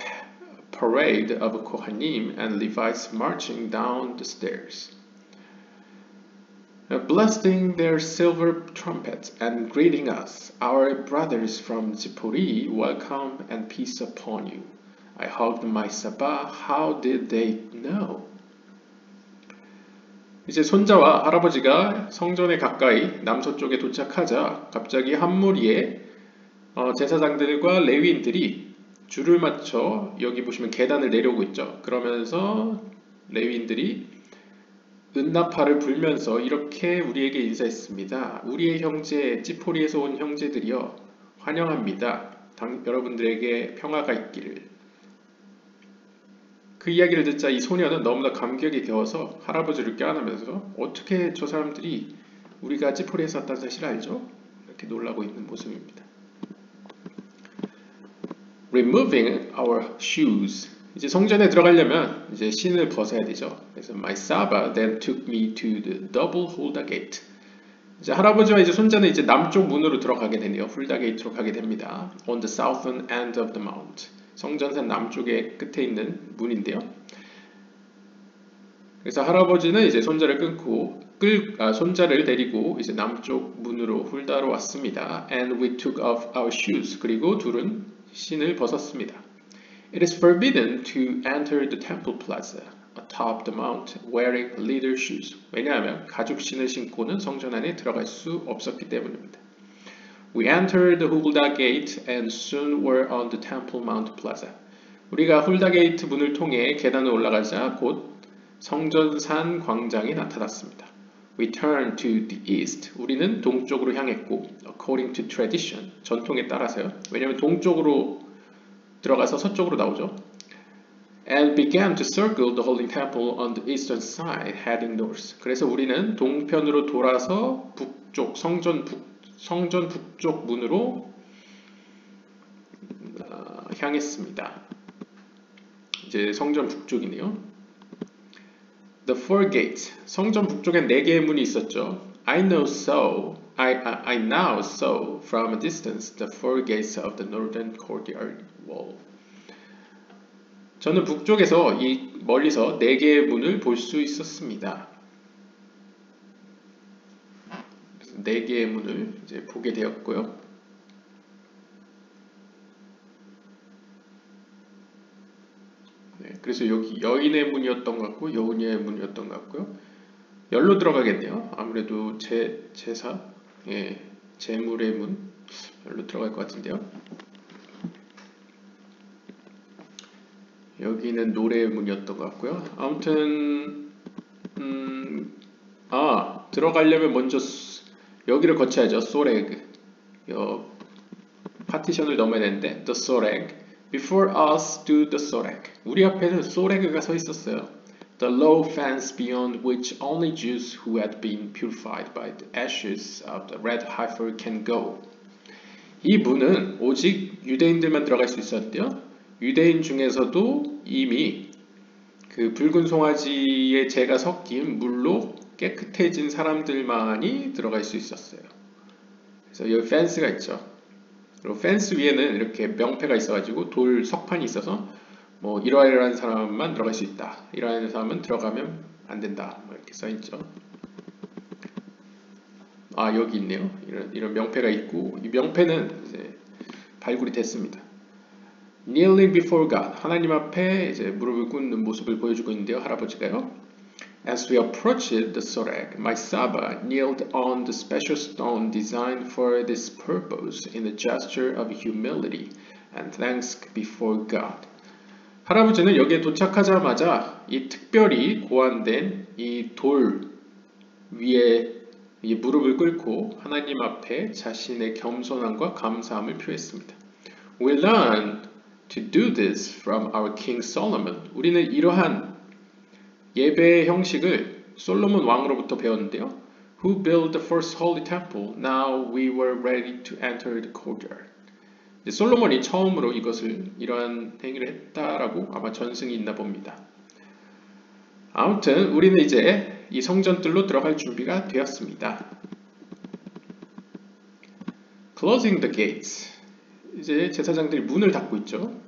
parade of Kohanim and Levites marching down the stairs, blasting their silver trumpets and greeting us, our brothers from Zippori, welcome and peace upon you. I hugged my Saba. How did they know? 이제 손자와 할아버지가 성전에 가까이 남서쪽에 도착하자 갑자기 한 무리의 제사장들과 레위인들이 줄을 맞춰 여기 보시면 계단을 내려오고 있죠. 그러면서 레위인들이 은나파를 불면서 이렇게 우리에게 인사했습니다. 우리의 형제 찌포리에서 온 형제들이여 환영합니다. 여러분들에게 평화가 있기를. 그 이야기를 듣자 이 소녀는 너무나 감격에 겨워서 할아버지를 껴안으면서 어떻게 저 사람들이 우리가 찌포리에서 왔다는 사실을 알죠? 이렇게 놀라고 있는 모습입니다. Removing our shoes. 이제 성전에 들어가려면 이제 신을 벗어야 되죠. 그래서 my Saba then took me to the double Hulda gate. 이제 할아버지와 이제 손자는 이제 남쪽 문으로 들어가게 되네요. 훌다 게이트로 가게 됩니다. On the southern end of the mount. 성전산 남쪽의 끝에 있는 문인데요. 그래서 할아버지는 이제 손자를 손자를 데리고 이제 남쪽 문으로 훌다로 왔습니다. And we took off our shoes. 그리고 둘은 신을 벗었습니다. It is forbidden to enter the temple plaza atop the mount wearing leather shoes. 왜냐하면 가죽 신을 신고는 성전 안에 들어갈 수 없었기 때문입니다. We entered the Hulda gate and soon were on the Temple Mount Plaza. 우리가 훌다 게이트 문을 통해 계단을 올라가자 곧 성전산 광장이 나타났습니다. We turned to the east. 우리는 동쪽으로 향했고, according to tradition, 전통에 따라서요. 왜냐하면 동쪽으로 들어가서 서쪽으로 나오죠. And began to circle the Holy Temple on the eastern side, heading north. 그래서 우리는 동편으로 돌아서 북쪽 성전 북쪽 문으로 향했습니다. 이제 성전 북쪽이네요. The four gates. 성전 북쪽엔 4개의 문이 있었죠. I now saw from a distance the four gates of the northern courtyard wall. 저는 북쪽에서 멀리서 4개의 문을 볼 수 있었습니다. 4개의 문을 이제 보게 되었고요. 네, 그래서 여기 여인의 문이었던 것 같고 여우니의 문이었던 것 같고요. 열로 들어가겠네요. 아무래도 제사, 재물의 문. 별로 들어갈 것 같은데요. 여기는 노래문이었던 것 같고요. 아무튼 들어가려면 먼저 여기를 거쳐야죠. 소렉. 파티션을 넘어야 되는데 the 소렉. Before us stood the 소렉. 우리 앞에는 소렉가 서 있었어요. The low fence beyond which only Jews who had been purified by the ashes of the red heifer can go. 이 문은 오직 유대인들만 들어갈 수 있었는데요. 유대인 중에서도 이미 그 붉은 송아지의 재가 섞인 물로 깨끗해진 사람들만이 들어갈 수 있었어요. 그래서 여기 펜스가 있죠. 그리고 펜스 위에는 이렇게 명패가 있어가지고 돌 석판이 있어서 뭐 이러이러한 사람만 들어갈 수 있다. 이러이러한 사람은 들어가면 안 된다. 뭐 이렇게 써있죠. 여기 있네요. 이런 명패가 있고 이 명패는 이제 발굴이 됐습니다. Kneeling before God. 하나님 앞에 이제 무릎을 꿇는 모습을 보여주고 있는데요. 할아버지가요. As we approached the Sorek, my Saba kneeled on the special stone designed for this purpose in a gesture of humility and thanks before God. 할아버지는 여기에 도착하자마자 이 특별히 고안된 이 돌 위에 이 무릎을 꿇고 하나님 앞에 자신의 겸손함과 감사함을 표했습니다. We learned to do this from our King Solomon. 우리는 이러한 예배의 형식을 솔로몬 왕으로부터 배웠는데요. Who built the first holy temple? Now we were ready to enter the courtyard. 솔로몬이 처음으로 이러한 행위를 했다라고 아마 전승이 있나 봅니다. 아무튼 우리는 이제 이 성전뜰로 들어갈 준비가 되었습니다. Closing the gates. 이제 제사장들이 문을 닫고 있죠.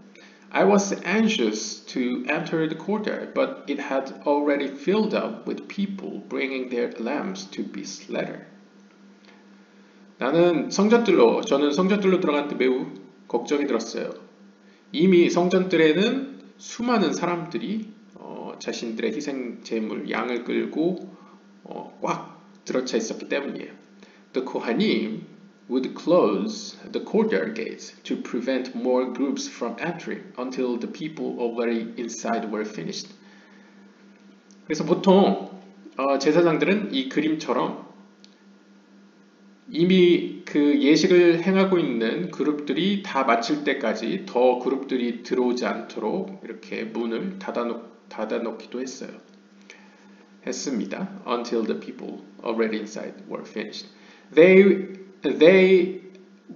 I was anxious to enter the courtyard, but it had already filled up with people bringing their lambs to be slaughtered. 저는 성전뜰로 들어갔는데 매우 걱정이 들었어요. 이미 성전뜰에는 수많은 사람들이 자신들의 희생 제물 양을 끌고 꽉 들어차 있었기 때문이에요. The Kohanim would close the courtyard gates to prevent more groups from entering until the people already inside were finished. 그래서 보통 제사장들은 이 그림처럼 이미 그 예식을 행하고 있는 그룹들이 다 마칠 때까지 더 그룹들이 들어오지 않도록 이렇게 문을 닫아놓기도 했습니다. Until the people already inside were finished. They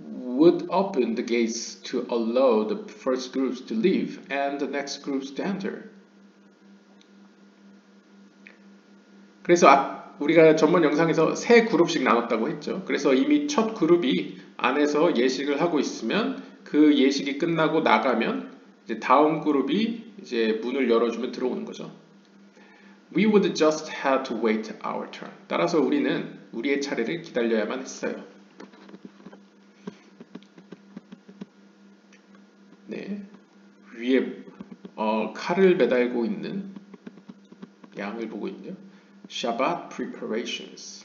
would open the gates to allow the first groups to leave and the next groups to enter. 그래서 우리가 전번 영상에서 세 그룹씩 나눴다고 했죠. 그래서 이미 첫 그룹이 안에서 예식을 하고 있으면 그 예식이 끝나고 나가면 이제 다음 그룹이 이제 문을 열어주면 들어오는 거죠. We would just have to wait our turn. 따라서 우리는 우리의 차례를 기다려야만 했어요. 네, 위에 칼을 매달고 있는 양을 보고 있네요. Shabbat preparations.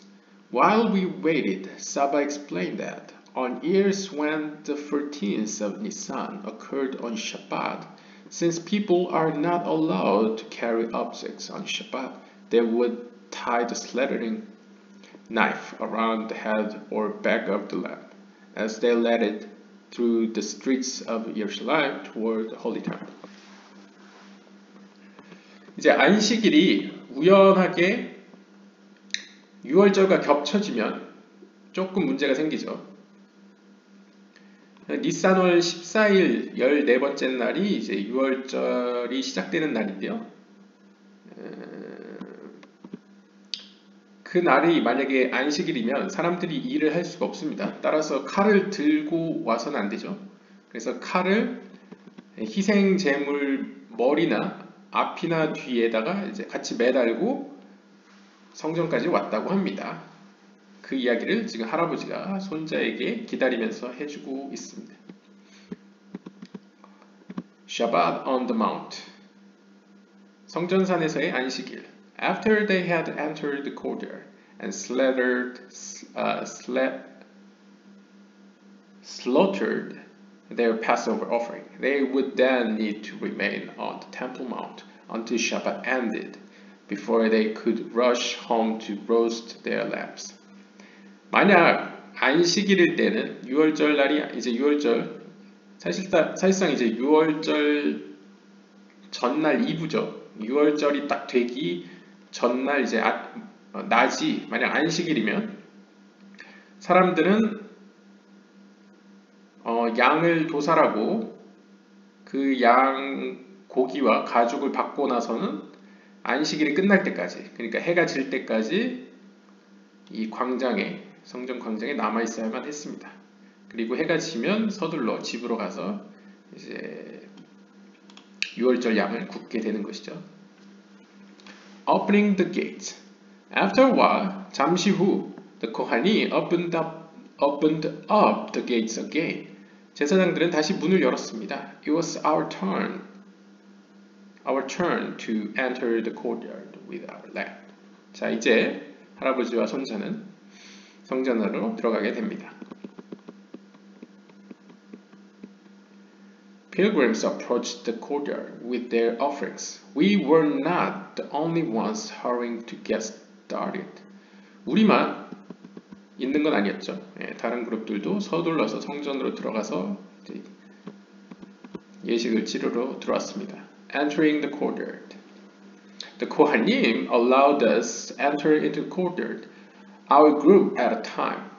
While we waited, Saba explained that on years when the 13th of Nisan occurred on Shabbat, since people are not allowed to carry objects on Shabbat, they would tie the slaughtering knife around the head or back of the lamb as they led it through the streets of Jerusalem toward the Holy Temple. 이제 안식일이 우연하게 6월절과 겹쳐지면 조금 문제가 생기죠. 니산월 14일 14번째 날이 이제 6월절이 시작되는 날인데요. 그 날이 만약에 안식일이면 사람들이 일을 할 수가 없습니다. 따라서 칼을 들고 와서는 안 되죠. 그래서 칼을 희생 제물 머리나 앞이나 뒤에다가 이제 같이 매달고 성전까지 왔다고 합니다. 그 이야기를 지금 할아버지가 손자에게 기다리면서 해주고 있습니다. Shabbat on the Mount. 성전산에서의 안식일. After they had entered the courtyard and slaughtered slaughtered their Passover offering, they would then need to remain on the Temple Mount until Shabbat ended before they could rush home to roast their lambs. 만약 안식일일 때는 6월절 날이 이제 6월절 사실상 이제 6월절 전날 이브죠. 6월절이 딱 되기 전날 이제 낮이 만약 안식일이면 사람들은 양을 도살하고 그 양 고기와 가죽을 받고 나서는 안식일이 끝날 때까지, 그러니까 해가 질 때까지 이 광장에, 성전 광장에 남아 있어야만 했습니다. 그리고 해가 지면 서둘러 집으로 가서 이제 6월절 양을 굽게 되는 것이죠. Opening the gates. After a while, 잠시 후, the Kohan이 opened up the gates again. 제사장들은 다시 문을 열었습니다. It was our turn to enter the courtyard with our lamb. 자, 이제 할아버지와 손자는 성전으로 들어가게 됩니다. Pilgrims approached the courtyard with their offerings. We were not the only ones hurrying to get started. 우리만 있는 건 아니었죠. 다른 그룹들도 서둘러서 성전으로 들어가서 예식을 치르러 들어왔습니다. Entering the courtyard. The Kohanim allowed us enter into the courtyard, our group at a time.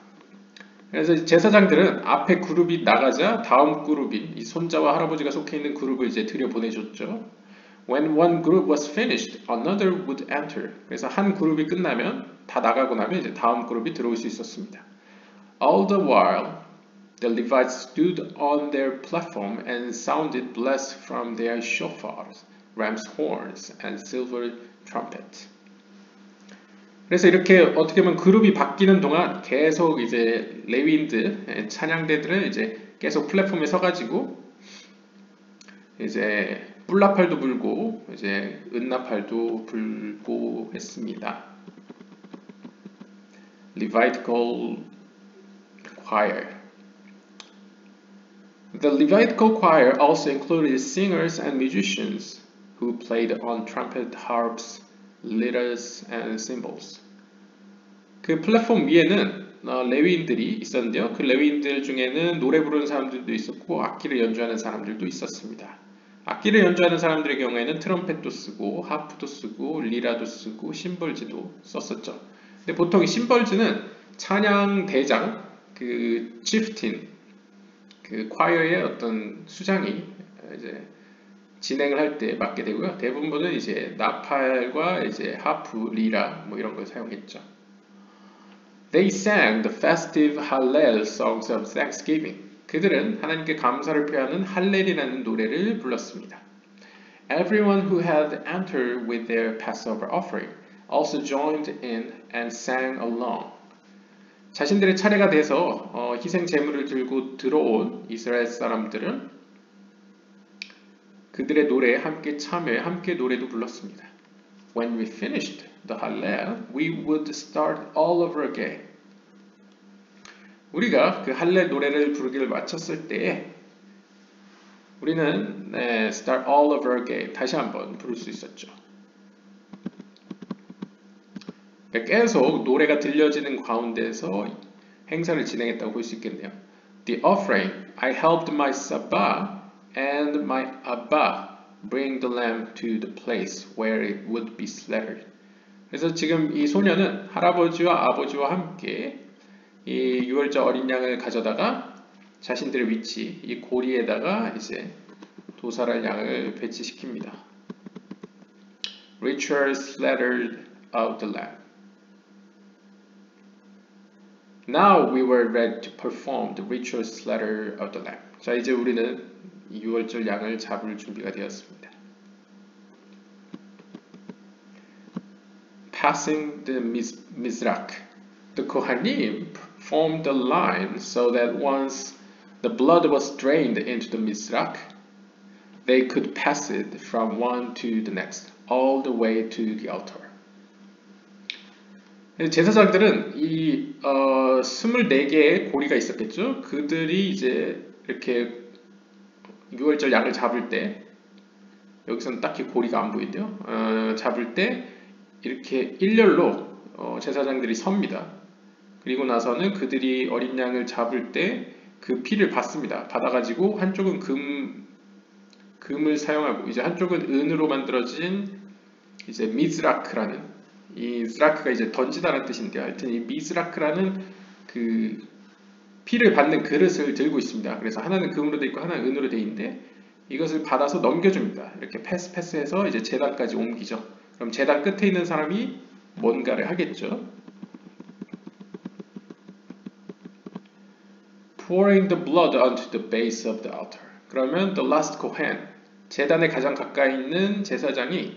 그래서 제사장들은 앞에 그룹이 나가자 다음 그룹인 이 손자와 할아버지가 속해 있는 그룹을 이제 들여보내줬죠. When one group was finished, another would enter. 그래서 한 그룹이 끝나면 다 나가고 나면 이제 다음 그룹이 들어올 수 있었습니다. All the while, the Levites stood on their platform and sounded blessed from their shofars, ram's horns, and silver trumpets. 그래서 이렇게 어떻게 보면 그룹이 바뀌는 동안 계속 이제 레위인들, 찬양대들은 이제 계속 플랫폼에 서가지고 이제 뿔나팔도 불고 이제 은나팔도 불고 했습니다. Levitical choir. The Levitical choir also included singers and musicians who played on trumpet, harps, liras, and cymbals. 그 플랫폼 위에는 레위인들이 있었는데요. 그 레위인들 중에는 노래 부르는 사람들도 있었고 악기를 연주하는 사람들도 있었습니다. 악기를 연주하는 사람들의 경우에는 트럼펫도 쓰고 하프도 쓰고 리라도 쓰고 심벌지도 썼었죠. 근데 보통 이 심벌지는 찬양 대장, 그 치프틴, 그 콰이어의 어떤 수장이 이제 진행을 할 때 맡게 되고요. 대부분은 이제 나팔과 이제 하프, 리라 뭐 이런 걸 사용했죠. They sang the festive Hallel songs of Thanksgiving. 그들은 하나님께 감사를 표하는 할렐이라는 노래를 불렀습니다. Everyone who had entered with their Passover offering also joined in and sang along. 자신들의 차례가 돼서 희생 제물을 들고 들어온 이스라엘 사람들은 그들의 노래에 함께 참여해 함께 노래도 불렀습니다. When we finished the Hallel, we would start all over again. 우리가 그 할렐 노래를 부르기를 마쳤을 때 우리는 start all over again 다시 한번 부를 수 있었죠. 계속 노래가 들려지는 가운데서 행사를 진행했다고 볼 수 있겠네요. The offering, I helped my Sabah and my Abba bring the lamb to the place where it would be slaughtered. 그래서 지금 이 소녀는 할아버지와 아버지와 함께 이 6월절 어린 양을 가져다가 자신들의 위치, 이 고리에다가 이제 도살할 양을 배치시킵니다. Ritual slaughtered of the lamb. Now we were ready to perform the ritual slaughter of the lamb. 자, 이제 우리는 6월절 양을 잡을 준비가 되었습니다. Passing the Mizrach. The Kohanim formed the line so that once the blood was drained into the Mizrach, they could pass it from one to the next, all the way to the altar. 제사장들은 이 24개의 고리가 있었겠죠. 그들이 이제 이렇게 유월절 양을 잡을 때 여기서는 딱히 고리가 안 보이는데요. 잡을 때 이렇게 일렬로 제사장들이 섭니다. 그리고 나서는 그들이 어린 양을 잡을 때 그 피를 받습니다. 받아가지고 한쪽은 금을 사용하고 이제 한쪽은 은으로 만들어진 이제 미즈라크라는 이 스라크가 이제 던지다라는 뜻인데 하여튼 이 미즈라크라는 그 피를 받는 그릇을 들고 있습니다. 그래서 하나는 금으로 되어 있고 하나는 은으로 되어 있는데 이것을 받아서 넘겨줍니다. 이렇게 패스해서 이제 제단까지 옮기죠. 그럼 제단 끝에 있는 사람이 뭔가를 하겠죠. Pouring the blood onto the base of the altar. 그러면 the last Kohen, 제단에 가장 가까이 있는 제사장이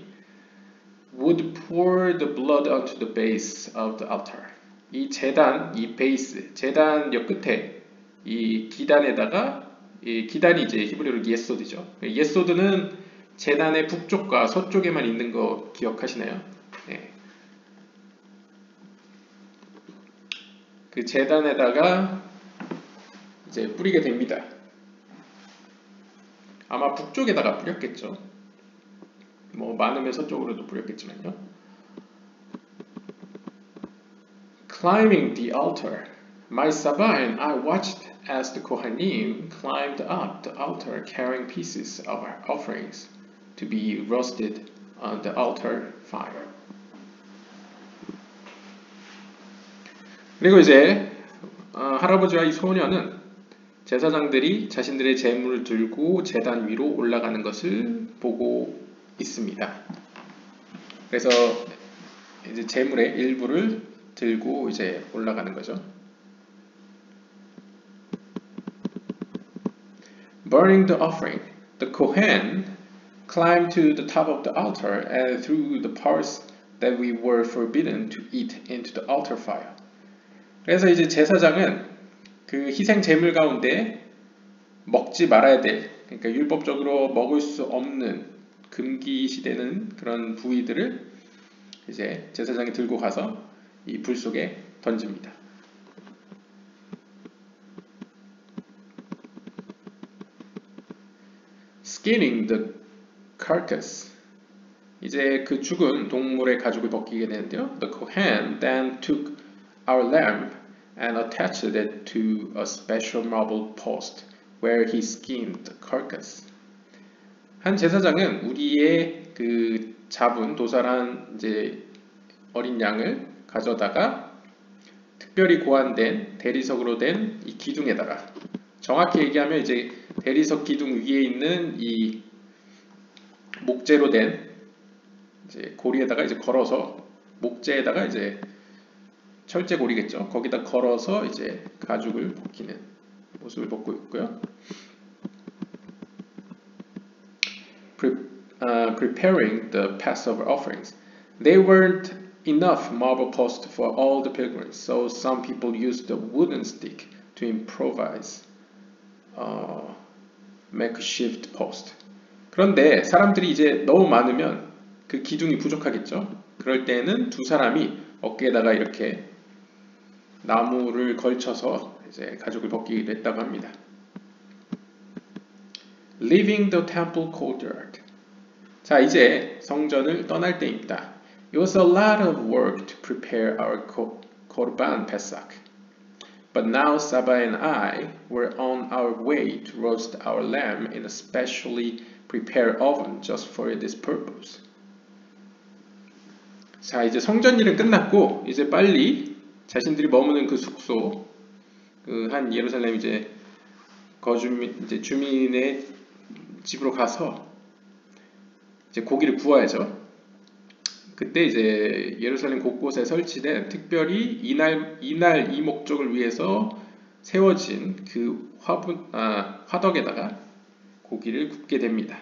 would pour the blood onto the base of the altar. 이 제단, 이 베이스, 제단 옆 끝에 이 기단에다가 이 기단이 이제 히브리어로 예소드죠. 예소드는 제단의 북쪽과 서쪽에만 있는 거 기억하시나요? 네. 그 제단에다가 이제 뿌리게 됩니다. 아마 북쪽에다가 뿌렸겠죠. 뭐 많으면 서쪽으로도 뿌렸겠지만요. Climbing the altar. My Saba and I watched as the Kohanim climbed up the altar carrying pieces of our offerings to be roasted on the altar fire. 그리고 이제 할아버지와 이 소녀는 제사장들이 자신들의 제물을 들고 제단 위로 올라가는 것을 보고 있습니다. 그래서 이제 제물의 일부를 들고 이제 올라가는 거죠. Burning the offering, the Kohen climbed to the top of the altar and threw the parts that we were forbidden to eat into the altar fire. 그래서 이제 제사장은 그 희생 제물 가운데 먹지 말아야 될, 그러니까 율법적으로 먹을 수 없는 금기시되는 그런 부위들을 이제 제사장이 들고 가서 이 불 속에 던집니다. Skinning the carcass. 이제 그 죽은 동물의 가죽을 벗기게 되는데요. The Kohen then took our lamb and attached it to a special marble post where he skinned the carcass. 한 제사장은 우리의 그 잡은 도살한 이제 어린 양을 가져다가 특별히 고안된 대리석으로 된 이 기둥에다가, 정확히 얘기하면 이제 대리석 기둥 위에 있는 이 목재로 된 이제 고리에다가 이제 걸어서, 목재에다가 이제 철제고리겠죠. 거기다 걸어서 이제 가죽을 벗기는 모습을 벗고 있고요. Preparing the Passover offerings. They weren't enough marble posts for all the pilgrims, so some people used a wooden stick to improvise makeshift post. 그런데 사람들이 이제 너무 많으면 그 기둥이 부족하겠죠. 그럴 때는 두 사람이 어깨에다가 이렇게 나무를 걸쳐서 이제 가죽을 벗기기도 했다고 합니다. Leaving the temple courtyard. 자, 이제 성전을 떠날 때입니다. It was a lot of work to prepare our Korban Pesach. But now Saba and I were on our way to roast our lamb in a specially prepared oven just for this purpose. 자, 이제 성전 일은 끝났고 이제 빨리 자신들이 머무는 그 숙소, 그 한 예루살렘 이제 이제 주민의 집으로 가서 이제 고기를 구워야죠. 그때 이제 예루살렘 곳곳에 설치된 특별히 이날 이 목적을 위해서 세워진 그 화덕에다가 고기를 굽게 됩니다.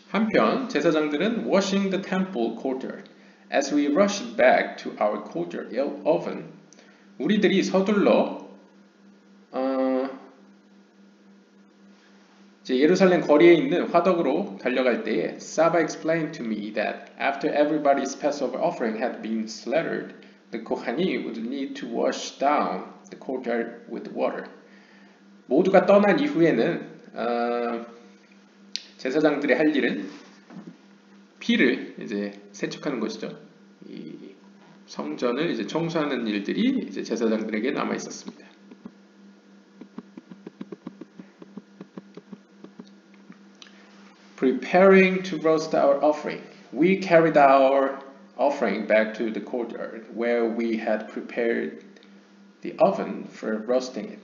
한편 제사장들은 washing the temple courtyard. As we rushed back to our courtyard oven, 우리들이 서둘러 이제 예루살렘 거리에 있는 화덕으로 달려갈 때에 Saba explained to me that after everybody's Passover offering had been slaughtered, the Kohani would need to wash down the courtyard with water. 모두가 떠난 이후에는 제사장들의 할 일은 피를 이제 세척하는 것이죠. 이 성전을 이제 청소하는 일들이 이제 제사장들에게 남아 있었습니다. Preparing to roast our offering, we carried our offering back to the courtyard where we had prepared the oven for roasting it.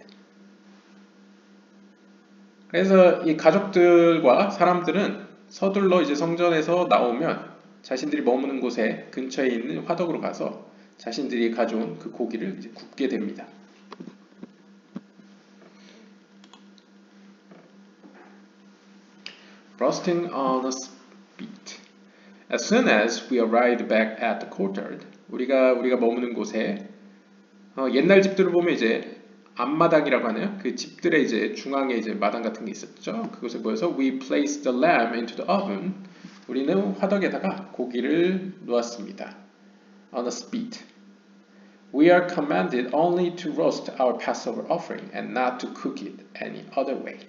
그래서 이 가족들과 사람들은 서둘러 이제 성전에서 나오면 자신들이 머무는 곳에 근처에 있는 화덕으로 가서 자신들이 가져온 그 고기를 이제 굽게 됩니다. Roasting on a spit. As soon as we arrived back at the courtyard, 우리가 머무는 곳에 옛날 집들을 보면 이제 앞마당이라고 하네요. 그 집들의 이제 중앙에 이제 마당 같은 게 있었죠. 그곳에 모여서 we placed the lamb into the oven. 우리는 화덕에다가 고기를 놓았습니다. On a spit. We are commanded only to roast our Passover offering and not to cook it any other way.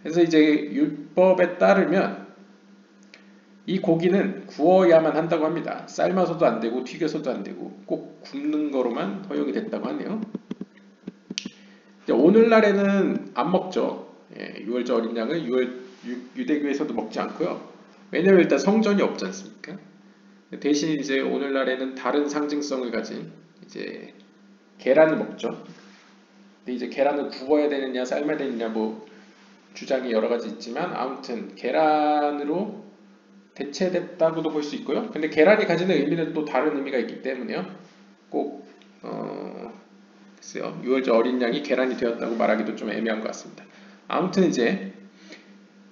그래서 이제 율법에 따르면 이 고기는 구워야만 한다고 합니다. 삶아서도 안 되고 튀겨서도 안 되고 꼭 굽는 거로만 허용이 됐다고 하네요. 오늘날에는 안 먹죠. 유월절 어린 양은 유대교에서도 먹지 않고요. 왜냐면 일단 성전이 없지 않습니까? 대신 이제 오늘날에는 다른 상징성을 가진 이제 계란을 먹죠. 근데 이제 계란을 구워야 되느냐 삶아야 되느냐 뭐 주장이 여러 가지 있지만 아무튼 계란으로 대체됐다고도 볼 수 있고요. 근데 계란이 가지는 의미는 또 다른 의미가 있기 때문에요. 꼭 글쎄요. 유월절 어린 양이 계란이 되었다고 말하기도 좀 애매한 것 같습니다. 아무튼 이제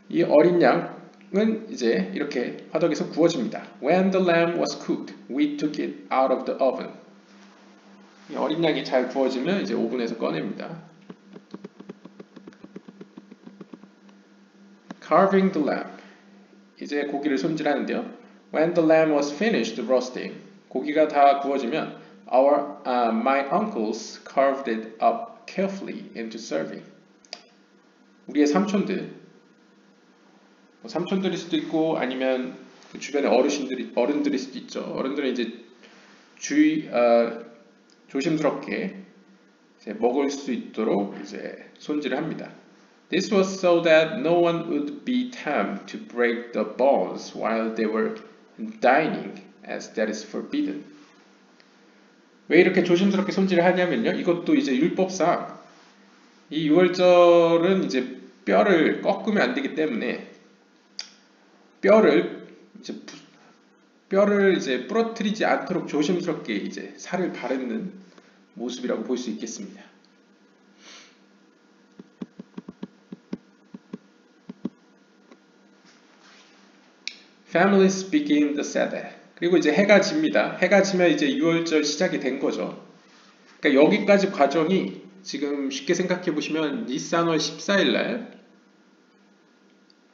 이 어린 양은 이제 이렇게 화덕에서 구워집니다. When the lamb was cooked, we took it out of the oven. 이 어린 양이 잘 구워지면 이제 오븐에서 꺼냅니다. Carving the lamb. 이제 고기를 손질하는데요. When the lamb was finished roasting, 고기가 다 구워지면 my uncles carved it up carefully into serving. 우리의 삼촌들, 삼촌들일 수도 있고 아니면 그 주변에 어른들일 수도 있죠. 어른들은 이제 조심스럽게 이제 먹을 수 있도록 이제 손질을 합니다. This was so that no one would be tempted to break the bones while they were dining, as that is forbidden. 왜 이렇게 조심스럽게 손질을 하냐면요. 이것도 이제 율법상 이 유월절은 이제 뼈를 꺾으면 안 되기 때문에 뼈를 이제 부러뜨리지 않도록 조심스럽게 이제 살을 바르는 모습이라고 볼 수 있겠습니다. Families begin the Seder. 그리고 이제 해가 집니다. 해가 지면 이제 6월절 시작이 된 거죠. 그러니까 여기까지 과정이 지금 쉽게 생각해 보시면 니산월 14일 날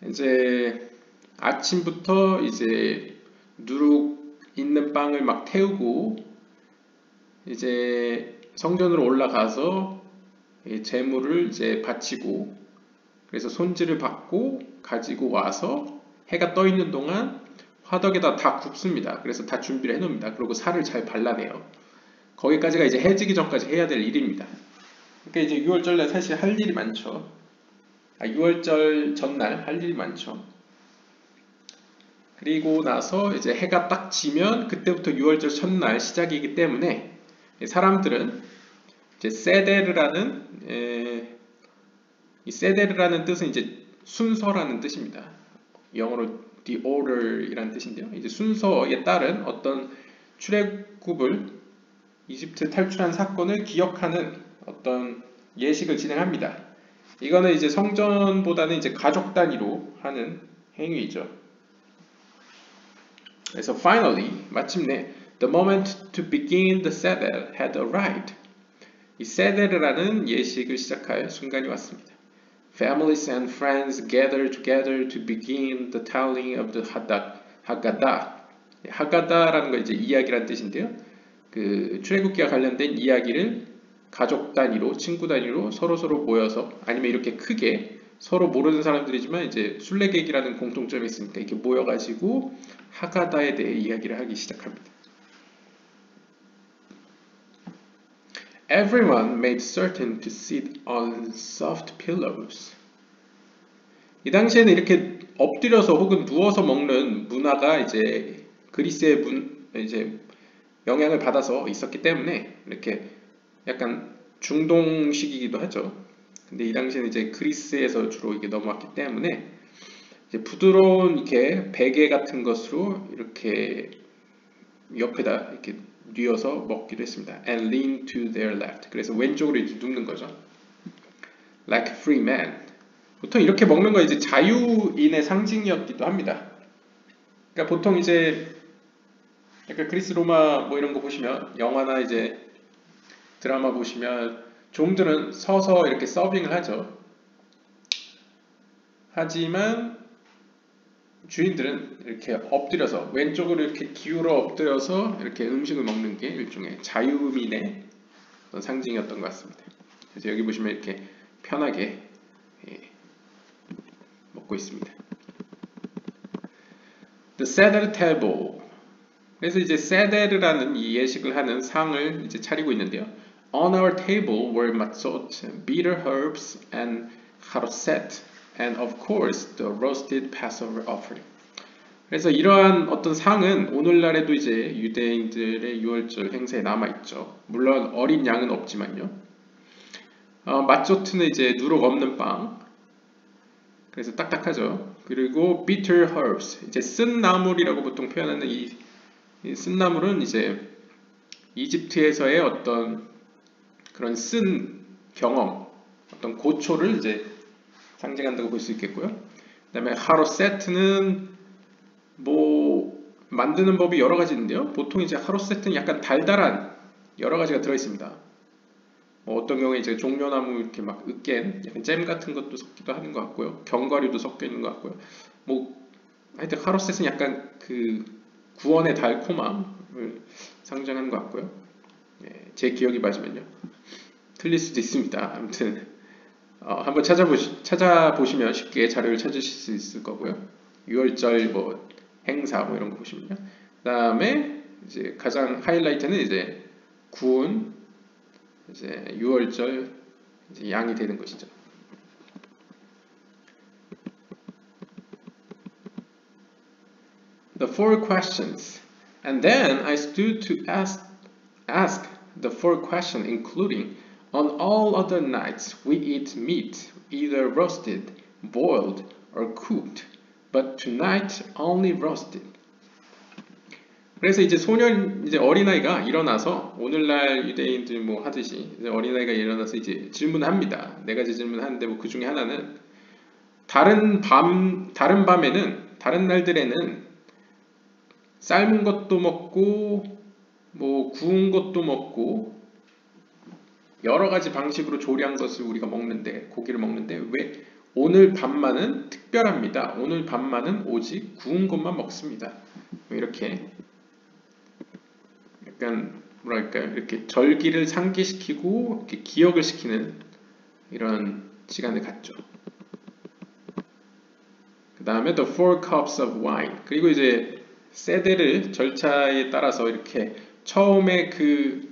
이제 아침부터 이제 누룩 있는 빵을 막 태우고 이제 성전으로 올라가서 제물을 이제 바치고 그래서 손질을 받고 가지고 와서 해가 떠 있는 동안 화덕에다 다 굽습니다. 그래서 다 준비를 해 놓습니다. 그리고 살을 잘 발라내요. 거기까지가 이제 해 지기 전까지 해야 될 일입니다. 그러니까 이제 6월절날 사실 할 일이 많죠. 6월절 전날 할 일이 많죠. 그리고 나서 이제 해가 딱 지면 그때부터 6월절 첫날 시작이기 때문에 사람들은 이제 이 세데르라는 뜻은 이제 순서라는 뜻입니다. 영어로 the order이라는 뜻인데요. 이제 순서에 따른 어떤 출애굽을 이집트 탈출한 사건을 기억하는 어떤 예식을 진행합니다. 이거는 이제 성전보다는 이제 가족 단위로 하는 행위이죠. 그래서 finally 마침내 the moment to begin the seder had arrived. 이 세데르라는 예식을 시작할 순간이 왔습니다. Families and friends gather together to begin the telling of the Haggadah. 하가다라는 거 이제 이야기란 뜻인데요. 그 출애굽기와 관련된 이야기를 가족 단위로, 친구 단위로 서로 모여서 아니면 이렇게 크게 서로 모르는 사람들이지만 이제 순례객이라는 공통점이 있으니까 이렇게 모여가지고 하가다에 대해 이야기를 하기 시작합니다. Everyone made certain to sit on soft pillows. 이 당시에는 이렇게 엎드려서 혹은 누워서 먹는 문화가 이제 그리스의 이제 영향을 받아서 있었기 때문에 이렇게 약간 중동식이기도 하죠. 근데 이 당시에는 이제 그리스에서 주로 이게 넘어왔기 때문에 이제 부드러운 이렇게 베개 같은 것으로 이렇게 옆에다 이렇게 뉘어서 먹기도 했습니다. And lean to their left. 그래서 왼쪽으로 이제 눕는 거죠. Like free men. 보통 이렇게 먹는 거 이제 자유인의 상징이었기도 합니다. 그러니까 보통 이제 약간 그리스 로마 뭐 이런 거 보시면 영화나 이제 드라마 보시면 종들은 서서 이렇게 서빙을 하죠. 하지만 주인들은 이렇게 엎드려서 왼쪽으로 이렇게 기울어 엎드려서 이렇게 음식을 먹는 게 일종의 자유민의 어떤 상징이었던 것 같습니다. 그래서 여기 보시면 이렇게 편하게 먹고 있습니다. The Seder table. 그래서 이제 세데르라는 이 예식을 하는 상을 이제 차리고 있는데요. On our table were matzot, bitter herbs, and charoset, and of course the roasted Passover offering. 그래서 이러한 어떤 상은 오늘날에도 이제 유대인들의 유월절 행사에 남아있죠. 물론 어린 양은 없지만요. 마초트는 이제 누룩 없는 빵. 그래서 딱딱하죠. 그리고 bitter herbs, 이제 쓴 나물이라고 보통 표현하는 이 쓴나물은 이제 이집트에서의 어떤 그런 쓴 경험, 어떤 고초를 이제 상징한다고 볼 수 있겠고요. 그 다음에 하로세트는 뭐 만드는 법이 여러 가지 있는데요. 보통 이제 하로세트는 약간 달달한 여러 가지가 들어 있습니다. 뭐 어떤 경우에 이제 종려나무 이렇게 막 으깬 약간 잼 같은 것도 섞기도 하는 것 같고요. 견과류도 섞여 있는 것 같고요. 뭐 하여튼 하로셋은 약간 그 구원의 달콤함을 상징하는 것 같고요. 제 기억이 맞으면요. 틀릴 수도 있습니다. 아무튼 한번 찾아보시면 쉽게 자료를 찾으실 수 있을 거고요. 6월절 뭐 행사 뭐 이런 거 보시면요. 그 다음에 이제 가장 하이라이트는 이제 구운 이제 6월절 이제 양이 되는 것이죠. The four questions. And then I stood to ask the four questions, including, on all other nights we eat meat, either roasted, boiled, or cooked, but tonight only roasted. 그래서 이제 이제 어린아이가 일어나서 오늘날 유대인들 뭐 하듯이 이제 어린아이가 일어나서 이제 질문합니다. 네 가지 질문하는데 뭐 그 중에 하나는 다른 밤에는 다른 날들에는 삶은 것도 먹고 뭐 구운 것도 먹고 여러 가지 방식으로 조리한 것을 우리가 먹는데 고기를 먹는데 왜 오늘 밤만은 특별합니다. 오늘 밤만은 오직 구운 것만 먹습니다. 이렇게 약간 뭐랄까요? 이렇게 절기를 상기시키고 이렇게 기억을 시키는 이런 시간을 갖죠. 그 다음에 the four cups of wine. 그리고 이제 세데르 절차에 따라서 이렇게 처음에 그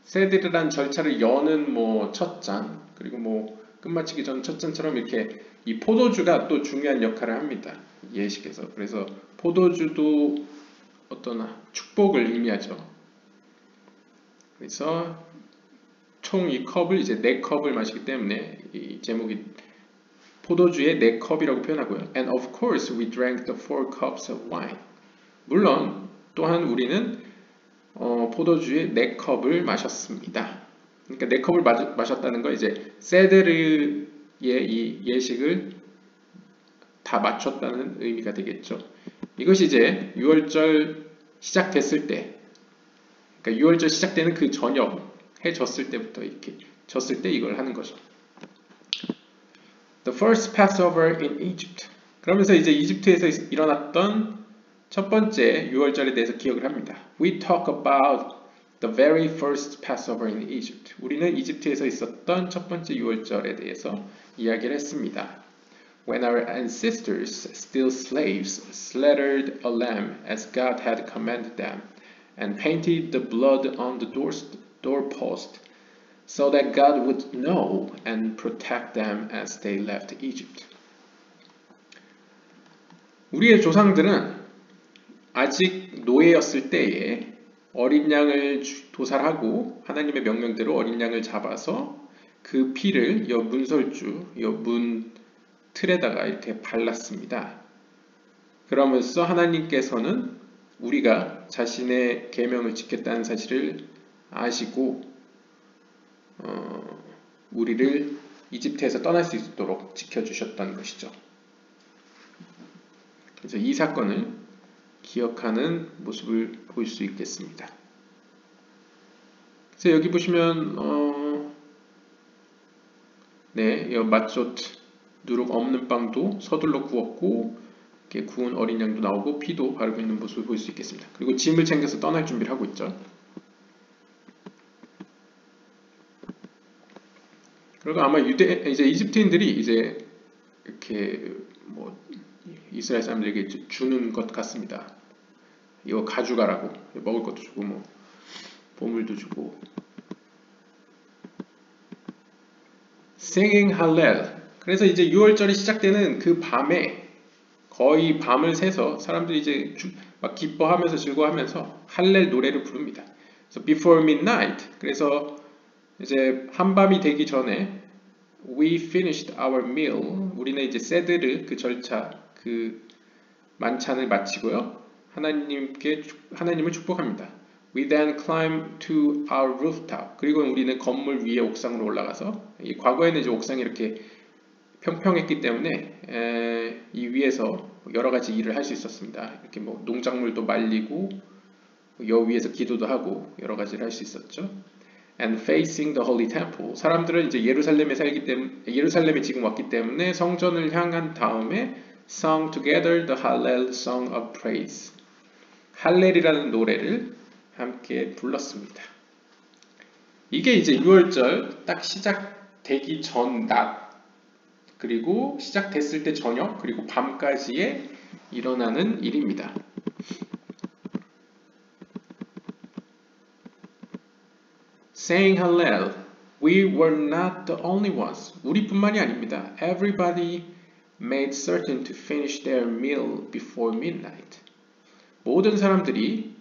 세데르란 절차를 여는 뭐 첫 잔 그리고 뭐 끝마치기 전 첫 잔처럼 이렇게 이 포도주가 또 중요한 역할을 합니다. 예식에서. 그래서 포도주도 어떤 축복을 의미하죠. 그래서 총 이 컵을 이제 4컵을 마시기 때문에 이 제목이 포도주의 4컵이라고 표현하고요. And of course we drank the 4 cups of wine. 물론 또한 우리는 포도주의 4컵을 마셨습니다. 그러니까 4컵을 마셨다는 거 이제 세데르의 이 예식을 다 마쳤다는 의미가 되겠죠. 이것이 이제 6월절 시작됐을 때, 그러니까 6월절 시작되는 그 저녁 해 졌을 때부터 이렇게 졌을 때 이걸 하는 거죠. The first Passover in Egypt. 그러면서 이제 이집트에서 일어났던 첫 번째 유월절에 대해서 기억을 합니다. We talk about the very first Passover in Egypt. 우리는 이집트에서 있었던 첫 번째 유월절에 대해서 이야기를 했습니다. When our ancestors, still slaves, slaughtered a lamb as God had commanded them, and painted the blood on the doorpost, so that God would know and protect them as they left Egypt. 우리의 조상들은 아직 노예였을 때에 어린 양을 도살하고 하나님의 명령대로 어린 양을 잡아서 그 피를 여 문설주, 여 문 틀에다가 이렇게 발랐습니다. 그러면서 하나님께서는 우리가 자신의 계명을 지켰다는 사실을 아시고 우리를 이집트에서 떠날 수 있도록 지켜주셨던 것이죠. 그래서 이 사건을 기억하는 모습을 볼 수 있겠습니다. 그래서 여기 보시면 네, 맛조 누룩 없는 빵도 서둘러 구웠고 이렇게 구운 어린 양도 나오고 피도 바르고 있는 모습을 볼 수 있겠습니다. 그리고 짐을 챙겨서 떠날 준비를 하고 있죠. 그리고 아마 이제 이집트인들이 이제 이렇게 뭐 이스라엘 사람들에게 주는 것 같습니다. 이거 가져가라고 먹을 것도 주고 뭐 보물도 주고. Singing Hallel. 그래서 이제 6월절이 시작되는 그 밤에 거의 밤을 새서 사람들이 이제 막 기뻐하면서 즐거워하면서 할렐 노래를 부릅니다. 그래서 Before midnight. 그래서 이제 한밤이 되기 전에 We finished our meal. 우리는 이제 세드르 그 절차 그 만찬을 마치고요. 하나님을 축복합니다. We then climb to our rooftop. 그리고 우리는 건물 위에 옥상으로 올라가서 과거에는 이제 옥상이 이렇게 평평했기 때문에 이 위에서 여러 가지 일을 할 수 있었습니다. 이렇게 뭐 농작물도 말리고 여 위에서 기도도 하고 여러 가지를 할 수 있었죠. And facing the holy temple. 사람들은 이제 예루살렘에 살기 때문에 예루살렘에 지금 왔기 때문에 성전을 향한 다음에 sung together the Hallel song of praise. 할렐이라는 노래를 함께 불렀습니다. 이게 이제 6월절 딱 시작되기 전 낮, 그리고 시작됐을 때 저녁, 그리고 밤까지에 일어나는 일입니다. Saying Hallel, we were not the only ones. 우리뿐만이 아닙니다. Everybody made certain to finish their meal before midnight. 모든 사람들이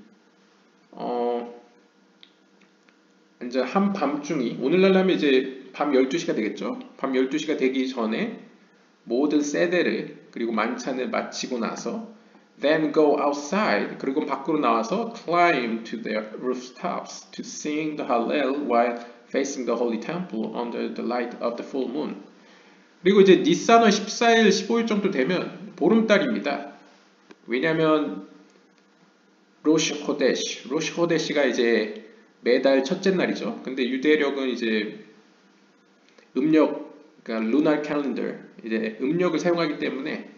이제 한밤중이 오늘날라면 이제 밤 12시가 되겠죠. 밤 12시가 되기 전에 모든 세대를 그리고 만찬을 마치고 나서 then go outside 그리고 밖으로 나와서 climb to their rooftops to sing the Hallel while facing the holy temple under the light of the full moon. 그리고 이제 니산월 14일, 15일 정도 되면 보름달입니다. 왜냐하면 로시 호데시가 이제 매달 첫째 날이죠. 근데 유대력은 이제 음력, 그러니까 lunar calendar, 이제 음력을 사용하기 때문에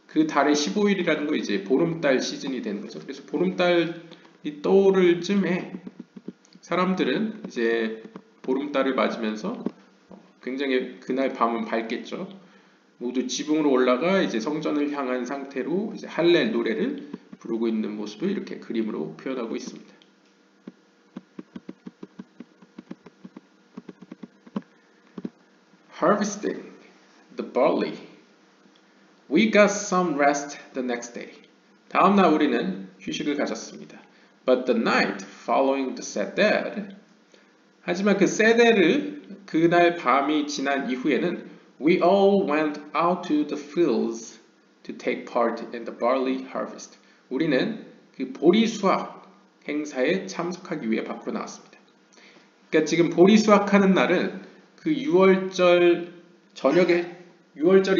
그 달의 15일이라는 거 이제 보름달 시즌이 되는 거죠. 그래서 보름달이 떠오를 쯤에 사람들은 이제 보름달을 맞으면서 굉장히 그날 밤은 밝겠죠. 모두 지붕으로 올라가 이제 성전을 향한 상태로 이제 할렐 노래를 부르고 있는 모습을 이렇게 그림으로 표현하고 있습니다. Harvesting the barley. We got some rest the next day. 다음 날 우리는 휴식을 가졌습니다. But the night following the seder. 하지만 그 세데르 그날 밤이 지난 이후에는 we all went out to the fields to take part in the barley harvest. 우리는 그 보리 수확 행사에 참석하기 위해 밖으로 나왔습니다. 그러니까 지금 보리 수확하는 날은 그 6월절이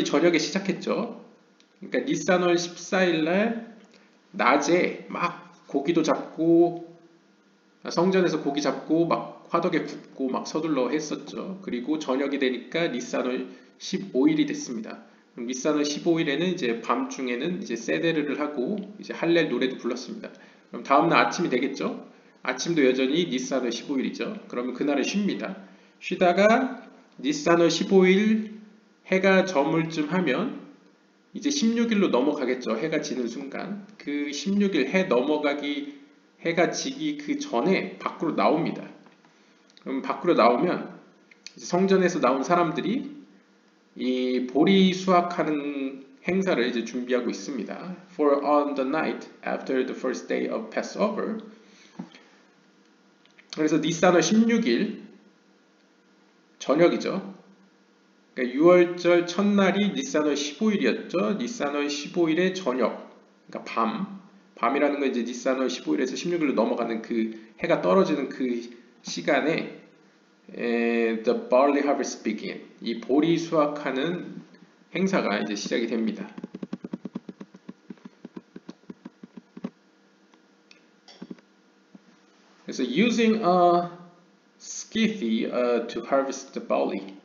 저녁에 시작했죠. 그러니까 니산월 14일 날 낮에 막 고기도 잡고 성전에서 고기 잡고 막 화덕에 굽고 막 서둘러 했었죠. 그리고 저녁이 되니까 니산월 15일이 됐습니다. 그럼 니산월 15일에는 이제 밤중에는 이제 세데르를 하고 이제 할렐 노래도 불렀습니다. 그럼 다음날 아침이 되겠죠? 아침도 여전히 니산월 15일이죠. 그러면 그날은 쉽니다. 쉬다가 니산월 15일 해가 저물 쯤 하면 이제 16일로 넘어가겠죠. 해가 지는 순간. 그 16일 해가 지기 그 전에 밖으로 나옵니다. 그럼 밖으로 나오면 성전에서 나온 사람들이 이 보리 수확하는 행사를 이제 준비하고 있습니다. For on the night after the first day of Passover. 그래서 니산월 16일 저녁이죠. 그러니까 6월절 첫날이 니산월 15일이었죠. 니산월 15일의 저녁, 그러니까 밤이라는 건 이제 니산월 15일에서 16일로 넘어가는 그 해가 떨어지는 그 시간에 the barley harvest begin. 이 보리 수확하는 행사가 이제 시작이 됩니다. 그래서 using a scythe to harvest the barley.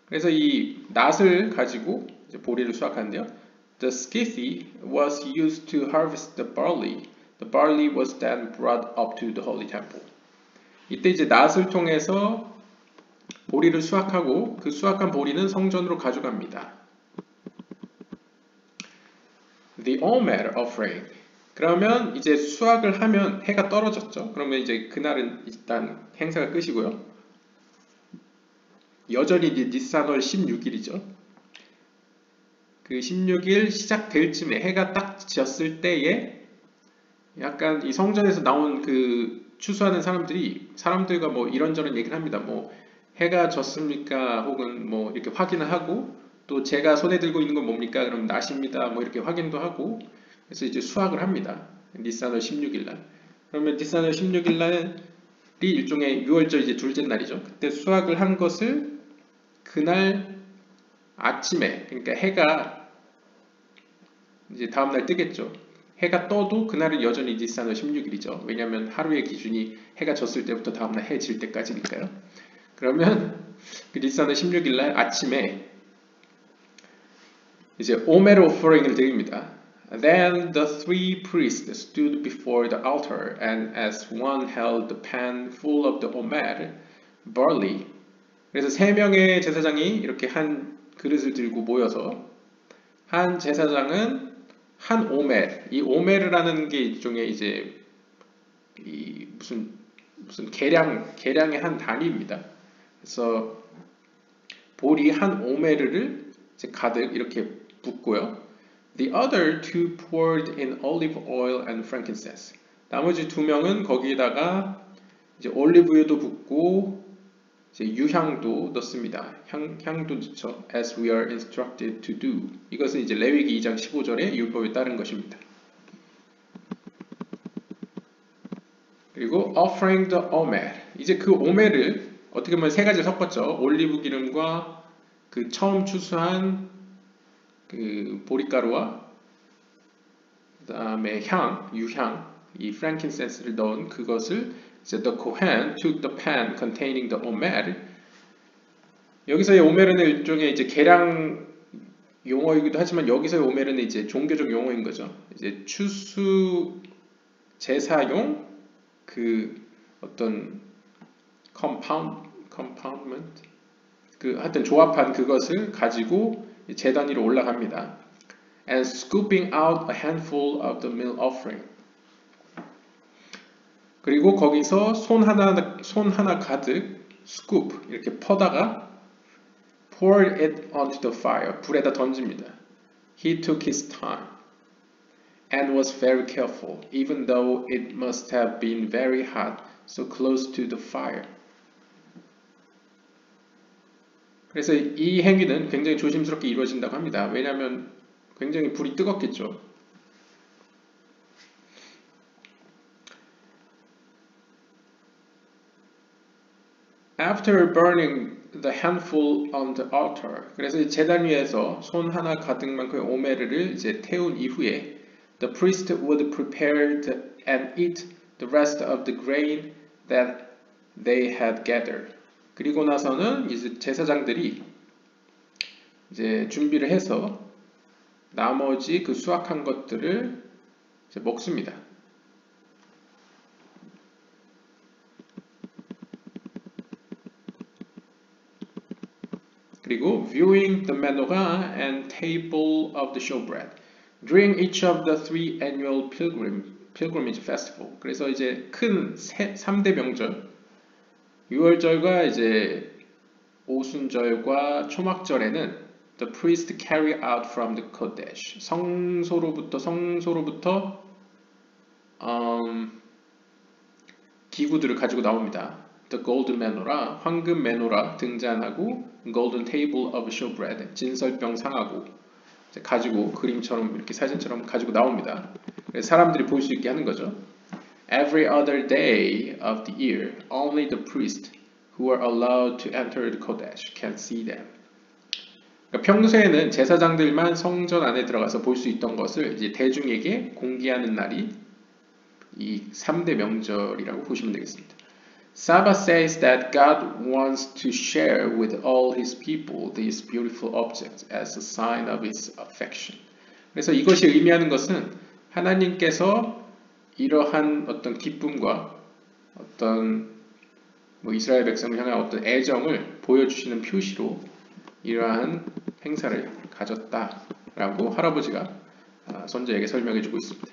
그래서 이 낫을 가지고 이제 보리를 수확하는데요. The scythe was used to harvest the barley. The barley was then brought up to the holy temple. 이때 이제 낫을 통해서 보리를 수확하고 그 수확한 보리는 성전으로 가져갑니다. The Omer offering. 그러면 이제 수확을 하면 해가 떨어졌죠. 그러면 이제 그날은 일단 행사가 끝이고요. 여전히 니산월 16일이죠. 그 16일 시작될 쯤에 해가 딱 지었을 때에 약간 이 성전에서 나온 그 추수하는 사람들과 뭐 이런저런 얘기를 합니다. 뭐 해가 졌습니까? 혹은 뭐 이렇게 확인을 하고 또 제가 손에 들고 있는 건 뭡니까? 그럼 낫입니다. 뭐 이렇게 확인도 하고 그래서 이제 수확을 합니다. 니산월 16일 날. 그러면 니산월 16일 날이 일종의 6월절 이제 둘째 날이죠. 그때 수확을 한 것을 그날 아침에 그러니까 해가 이제 다음날 뜨겠죠. 해가 떠도 그날은 여전히 니산월 16일이죠. 왜냐하면 하루의 기준이 해가 졌을 때부터 다음날 해 질 때까지니까요. 그러면 그 니산월 16일 날 아침에 이제 오멜 오퍼링을 드립니다. Then the three priests stood before the altar, and as one held the pan full of the omer, barley. 그래서 세 명의 제사장이 이렇게 한 그릇을 들고 모여서 한 제사장은 한 오멜, 이 오멜이라는 게 일종의 이제 이 무슨 계량의 한 단위입니다. 그래서 보리 한 오멜을 이제 가득 이렇게 붓고요. The other two poured in olive oil and frankincense. 나머지 두 명은 거기에다가 이제 올리브유도 붓고 이제 유향도 넣습니다. 향도 넣죠. As we are instructed to do. 이것은 이제 레위기 2장 15절의 율법에 따른 것입니다. 그리고 offering the omer. 이제 그 오멜을 어떻게 보면 세 가지를 섞었죠. 올리브 기름과 그 처음 추수한 그 보리가루와 그 다음에 유향, 이 frankincense를 넣은 그것을 이제 the Kohen took the pan containing the omer. 여기서의 오멜은 일종의 이제 계량 용어이기도 하지만 여기서의 오멜은 이제 종교적 용어인 거죠. 이제 추수 제사용 그 어떤 compoundment 그 하여튼 조합한 그것을 가지고 제단 위로 올라갑니다. And scooping out a handful of the meal offering. 그리고 거기서 손 하나 가득 scoop 이렇게 퍼다가 poured it onto the fire. 불에다 던집니다. He took his time and was very careful, even though it must have been very hot, so close to the fire. 그래서 이 행위는 굉장히 조심스럽게 이루어진다고 합니다. 왜냐하면 굉장히 불이 뜨겁겠죠. After burning the handful on the altar, 그래서 제단 위에서 손 하나 가득만큼의 오메르를 이제 태운 이후에 the priest would prepare and eat the rest of the grain that they had gathered. 그리고 나서는 이제 제사장들이 이제 준비를 해서 나머지 그 수확한 것들을 이제 먹습니다. 그리고 viewing the menorah and table of the showbread during each of the three annual pilgrimage festival. 그래서 이제 큰 3대 명절, 유월절과 이제 오순절과 초막절에는 the priest carry out from the kodesh. 성소로부터 기구들을 가지고 나옵니다. The golden menorah, 황금 메노라 등잔하고 golden table of showbread, 진설병 상하고 가지고 그림처럼 이렇게 사진처럼 가지고 나옵니다. 그래서 사람들이 볼 수 있게 하는 거죠. Every other day of the year, only the priest who are allowed to enter the kodesh can see them. 그러니까 평소에는 제사장들만 성전 안에 들어가서 볼 수 있던 것을 이제 대중에게 공개하는 날이 이 3대 명절이라고 보시면 되겠습니다. Sabbath says that God wants to share with all His people these beautiful objects as a sign of His affection. 그래서 이것이 의미하는 것은 하나님께서 이러한 어떤 기쁨과 어떤 이스라엘 백성을 향한 어떤 애정을 보여주시는 표시로 이러한 행사를 가졌다라고 할아버지가 손자에게 설명해주고 있습니다.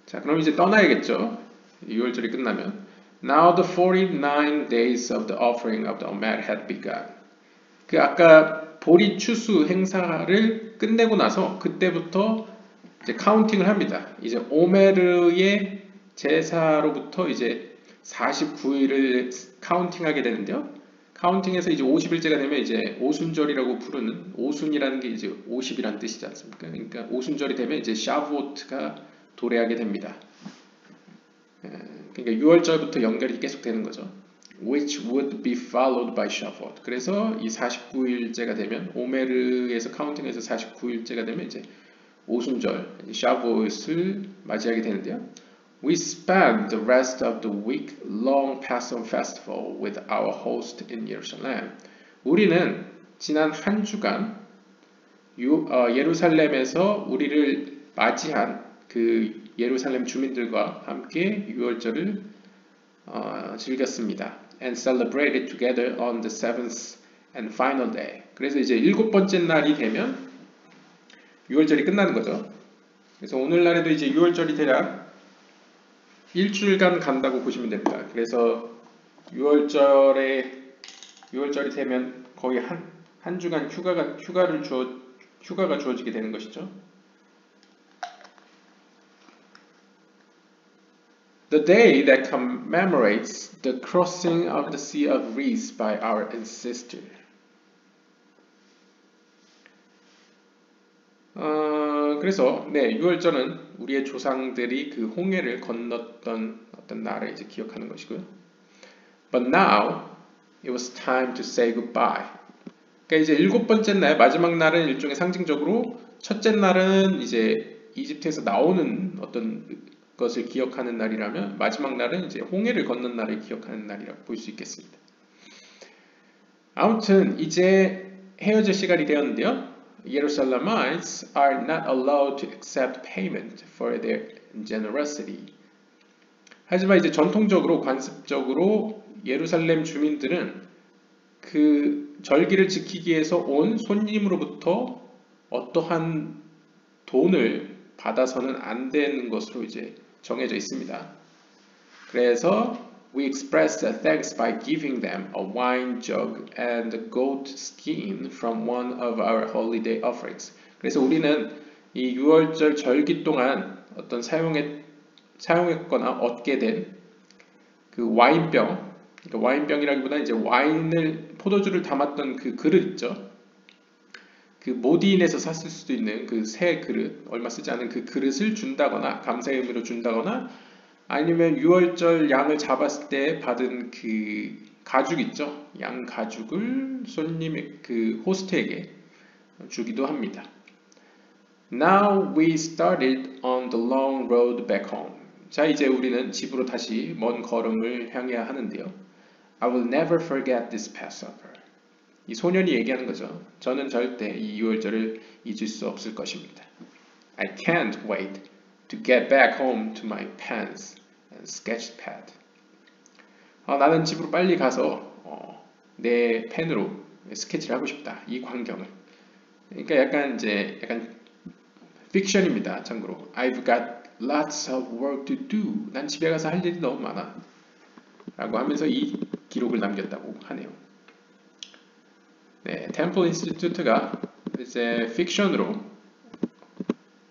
자, 그럼 이제 떠나야겠죠. 6월절이 끝나면. Now the 49 days of the offering of the omer had begun. 그 아까 보리 추수 행사를 끝내고 나서 그때부터 이제 카운팅을 합니다. 이제 오메르의 제사로부터 이제 49일을 카운팅하게 되는데요. 카운팅해서 이제 50일째가 되면 이제 오순절이라고 부르는, 오순이라는 게 이제 50이라는 뜻이지 않습니까? 그러니까 오순절이 되면 이제 샤브오트가 도래하게 됩니다. 그러니까 6월절부터 연결이 계속 되는 거죠. Which would be followed by Shavuot. 그래서 이 49일째가 되면 오메르에서 카운팅해서 49일째가 되면 이제 오순절, 샤브옷을 맞이하게 되는데요. We spent the rest of the week long Passover festival with our host in Jerusalem. 우리는 지난 한 주간 예루살렘에서 우리를 맞이한 그 예루살렘 주민들과 함께 유월절을 즐겼습니다. And celebrated together on the seventh and final day. 그래서 이제 7번째 날이 되면 유월절이 끝나는 거죠. 그래서 오늘날에도 이제 유월절이 대략 일주일간 간다고 보시면 됩니다. 그래서 유월절이 되면 거의 한 주간 휴가가 주어지게 되는 것이죠. The day that commemorates the crossing of the Sea of Reeds by our ancestors. 그래서 6월절은 우리의 조상들이 그 홍해를 건넜던 어떤 날을 이제 기억하는 것이고요. But now it was time to say goodbye. 그러니까 이제 7번째 날, 마지막 날은 일종의 상징적으로, 첫째 날은 이제 이집트에서 나오는 어떤 것을 기억하는 날이라면 마지막 날은 이제 홍해를 건넌 날을 기억하는 날이라고 볼 수 있겠습니다. 아무튼 이제 헤어질 시간이 되었는데요. Jerusalemites are not allowed to accept payment for their generosity. 하지만 이제 전통적으로 관습적으로 예루살렘 주민들은 그 절기를 지키기 위해서 온 손님으로부터 어떠한 돈을 받아서는 안 되는 것으로 이제 정해져 있습니다. 그래서 we express thanks by giving them a wine jug and a goat skin from one of our holiday offerings. 그래서 우리는 이 6월절 절기 동안 어떤 사용했거나 얻게 된 그 와인병, 그러니까 와인병이라기보다 이제 포도주를 담았던 그 그릇 있죠. 그 모디인에서 샀을 수도 있는 그 새 그릇, 얼마 쓰지 않은 그 그릇을 준다거나, 감사의 의미로 준다거나, 아니면 6월절 양을 잡았을 때 받은 그 가죽 있죠. 양 가죽을 손님의 그 호스트에게 주기도 합니다. Now we started on the long road back home. 자, 이제 우리는 집으로 다시 먼 걸음을 향해야 하는데요. I will never forget this Passover. 이 소년이 얘기하는 거죠. 저는 절대 이 유월절을 잊을 수 없을 것입니다. I can't wait to get back home to my pens and sketchpad. 나는 집으로 빨리 가서 내 펜으로 스케치를 하고 싶다. 이 광경을. 그러니까 약간 픽션입니다. 참고로. I've got lots of work to do. 난 집에 가서 할 일이 너무 많아. 라고 하면서 이 기록을 남겼다고 하네요. 네, 템플 인스티튜트가 이제 픽션으로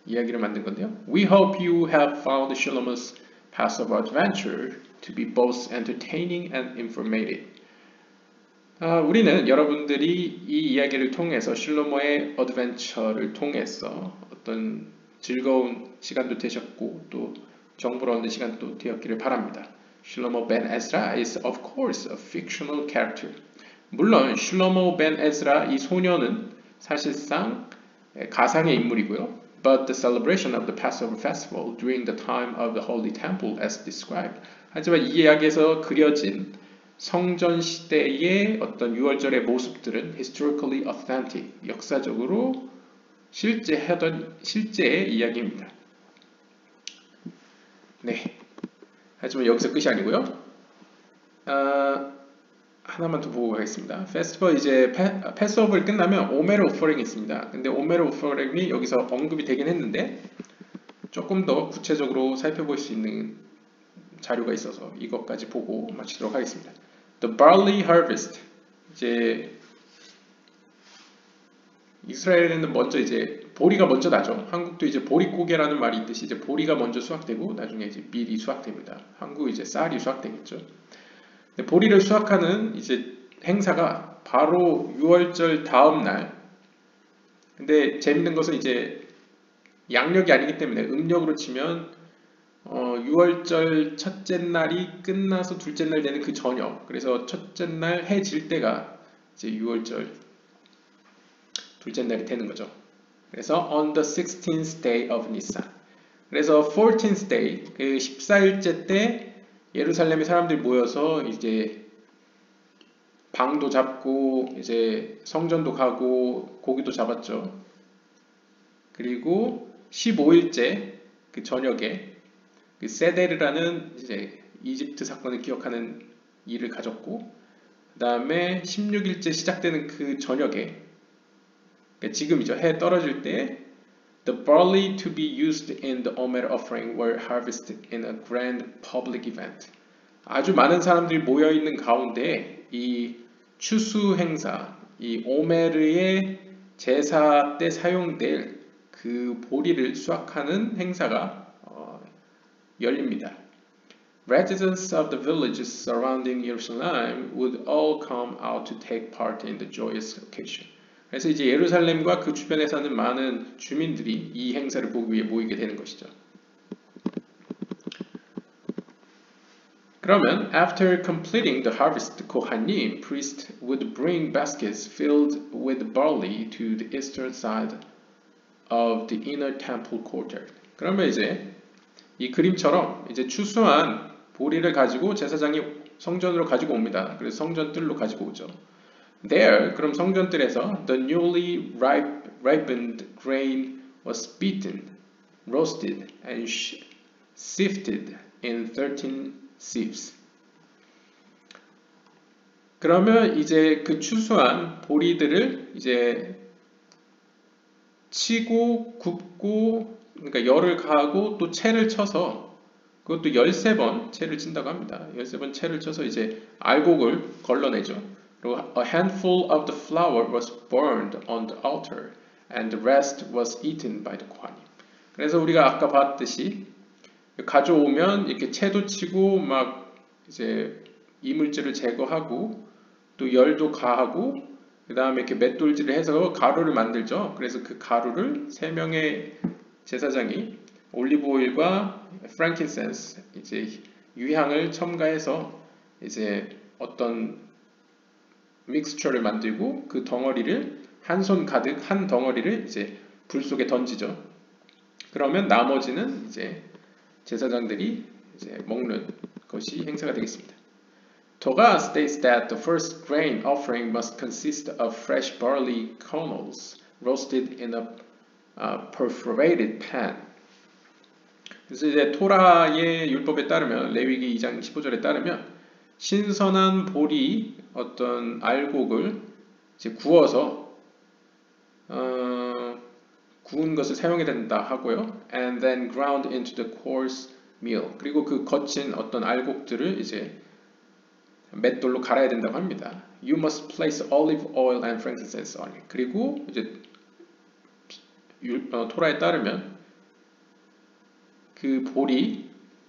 이야기를 만든 건데요. We hope you have found Shlomo's Path of Adventure to be both entertaining and informative. 우리는 여러분들이 이 이야기를 통해서 실로모의 어드벤처를 통해서 어떤 즐거운 시간도 되셨고 또 정보를 얻는 시간도 되었기를 바랍니다. 실로모 벤 에스라 is of course a fictional character. 물론 실로모 벤 에스라 이 소녀는 사실상 가상의 인물이고요. But the celebration of the Passover festival during the time of the Holy Temple as described. 하지만 이 이야기에서 그려진 성전 시대의 어떤 유월절의 모습들은 historically authentic, 역사적으로 실제의 이야기입니다. 네. 하지만 여기서 끝이 아니고요. 하나만 더 보고 가겠습니다. 페스티벌 이제 패스오버를 끝나면 오메르 오퍼링이 있습니다. 근데 오메르 오퍼링이 여기서 언급이 되긴 했는데 조금 더 구체적으로 살펴볼 수 있는 자료가 있어서 이것까지 보고 마치도록 하겠습니다. The barley harvest. 이제 이스라엘에는 먼저 이제 보리가 먼저 나죠. 한국도 이제 보릿고개라는 말이 있듯이 이제 보리가 먼저 수확되고 나중에 이제 밀이 수확됩니다. 한국 이제 쌀이 수확되겠죠. 근데 보리를 수확하는 이제 행사가 바로 6월절 다음 날. 근데 재밌는 것은 이제 양력이 아니기 때문에 음력으로 치면 6월절 첫째 날이 끝나서 둘째 날 되는 그 저녁. 그래서 첫째 날 해 질 때가 이제 6월절 둘째 날이 되는 거죠. 그래서 on the 16th day of Nisan. 그래서 14th day, 그 14일째 때 예루살렘에 사람들이 모여서 이제 방도 잡고 이제 성전도 가고 고기도 잡았죠. 그리고 15일째 그 저녁에 그 세데르라는 이제 이집트 사건을 기억하는 일을 가졌고 그 다음에 16일째 시작되는 그 저녁에 그러니까 지금이죠. 해 떨어질 때 The barley to be used in the Omer offering were harvested in a grand public event. 아주 많은 사람들이 모여 있는 가운데 이 추수 행사, 이 오메르의 제사 때 사용될 그 보리를 수확하는 행사가 열립니다. Residents of the villages surrounding Jerusalem would all come out to take part in the joyous occasion. 그래서 이제 예루살렘과 그 주변에 사는 많은 주민들이 이 행사를 보기 위해 모이게 되는 것이죠. 그러면 after completing the harvest, the Kohanim priest would bring baskets filled with barley to the eastern side of the inner temple courtyard. 그러면 이제 이 그림처럼 이제 추수한 보리를 가지고 제사장이 성전으로 가지고 옵니다. 그래서 성전뜰로 가지고 오죠. There, 그럼 성전뜰에서 the newly ripened grain was beaten, roasted, and sifted in 13 sieves. 그러면 이제 그 추수한 보리들을 이제 치고 굽고 그러니까 열을 가하고 또 채를 쳐서 그것도 13번 채를 친다고 합니다. 13번 채를 쳐서 이제 알곡을 걸러내죠. 그리고 a handful of the flour was burned on the altar and the rest was eaten by the Kohanim. 그래서 우리가 아까 봤듯이 가져오면 이렇게 채도 치고 막 이제 이물질을 제거하고 또 열도 가하고 그 다음에 이렇게 맷돌질을 해서 가루를 만들죠. 그래서 그 가루를 3명의 제사장이 올리브 오일과 프랭킨센스 이제 유향을 첨가해서 이제 어떤 믹스처를 만들고 그 덩어리를 한 손 가득 한 덩어리를 이제 불 속에 던지죠. 그러면 나머지는 이제 제사장들이 이제 먹는 것이 행사가 되겠습니다. Toga states that the first grain offering must consist of fresh barley kernels roasted in a perforated pan. 그래서 이제 토라의 율법에 따르면 레위기 2장 15절에 따르면 신선한 보리 어떤 알곡을 이제 구워서 구운 것을 사용해야 된다 하고요. And then ground into the coarse meal. 그리고 그 거친 어떤 알곡들을 이제 맷돌로 갈아야 된다고 합니다. You must place olive oil and frankincense on it. 그리고 이제 토라에 따르면 그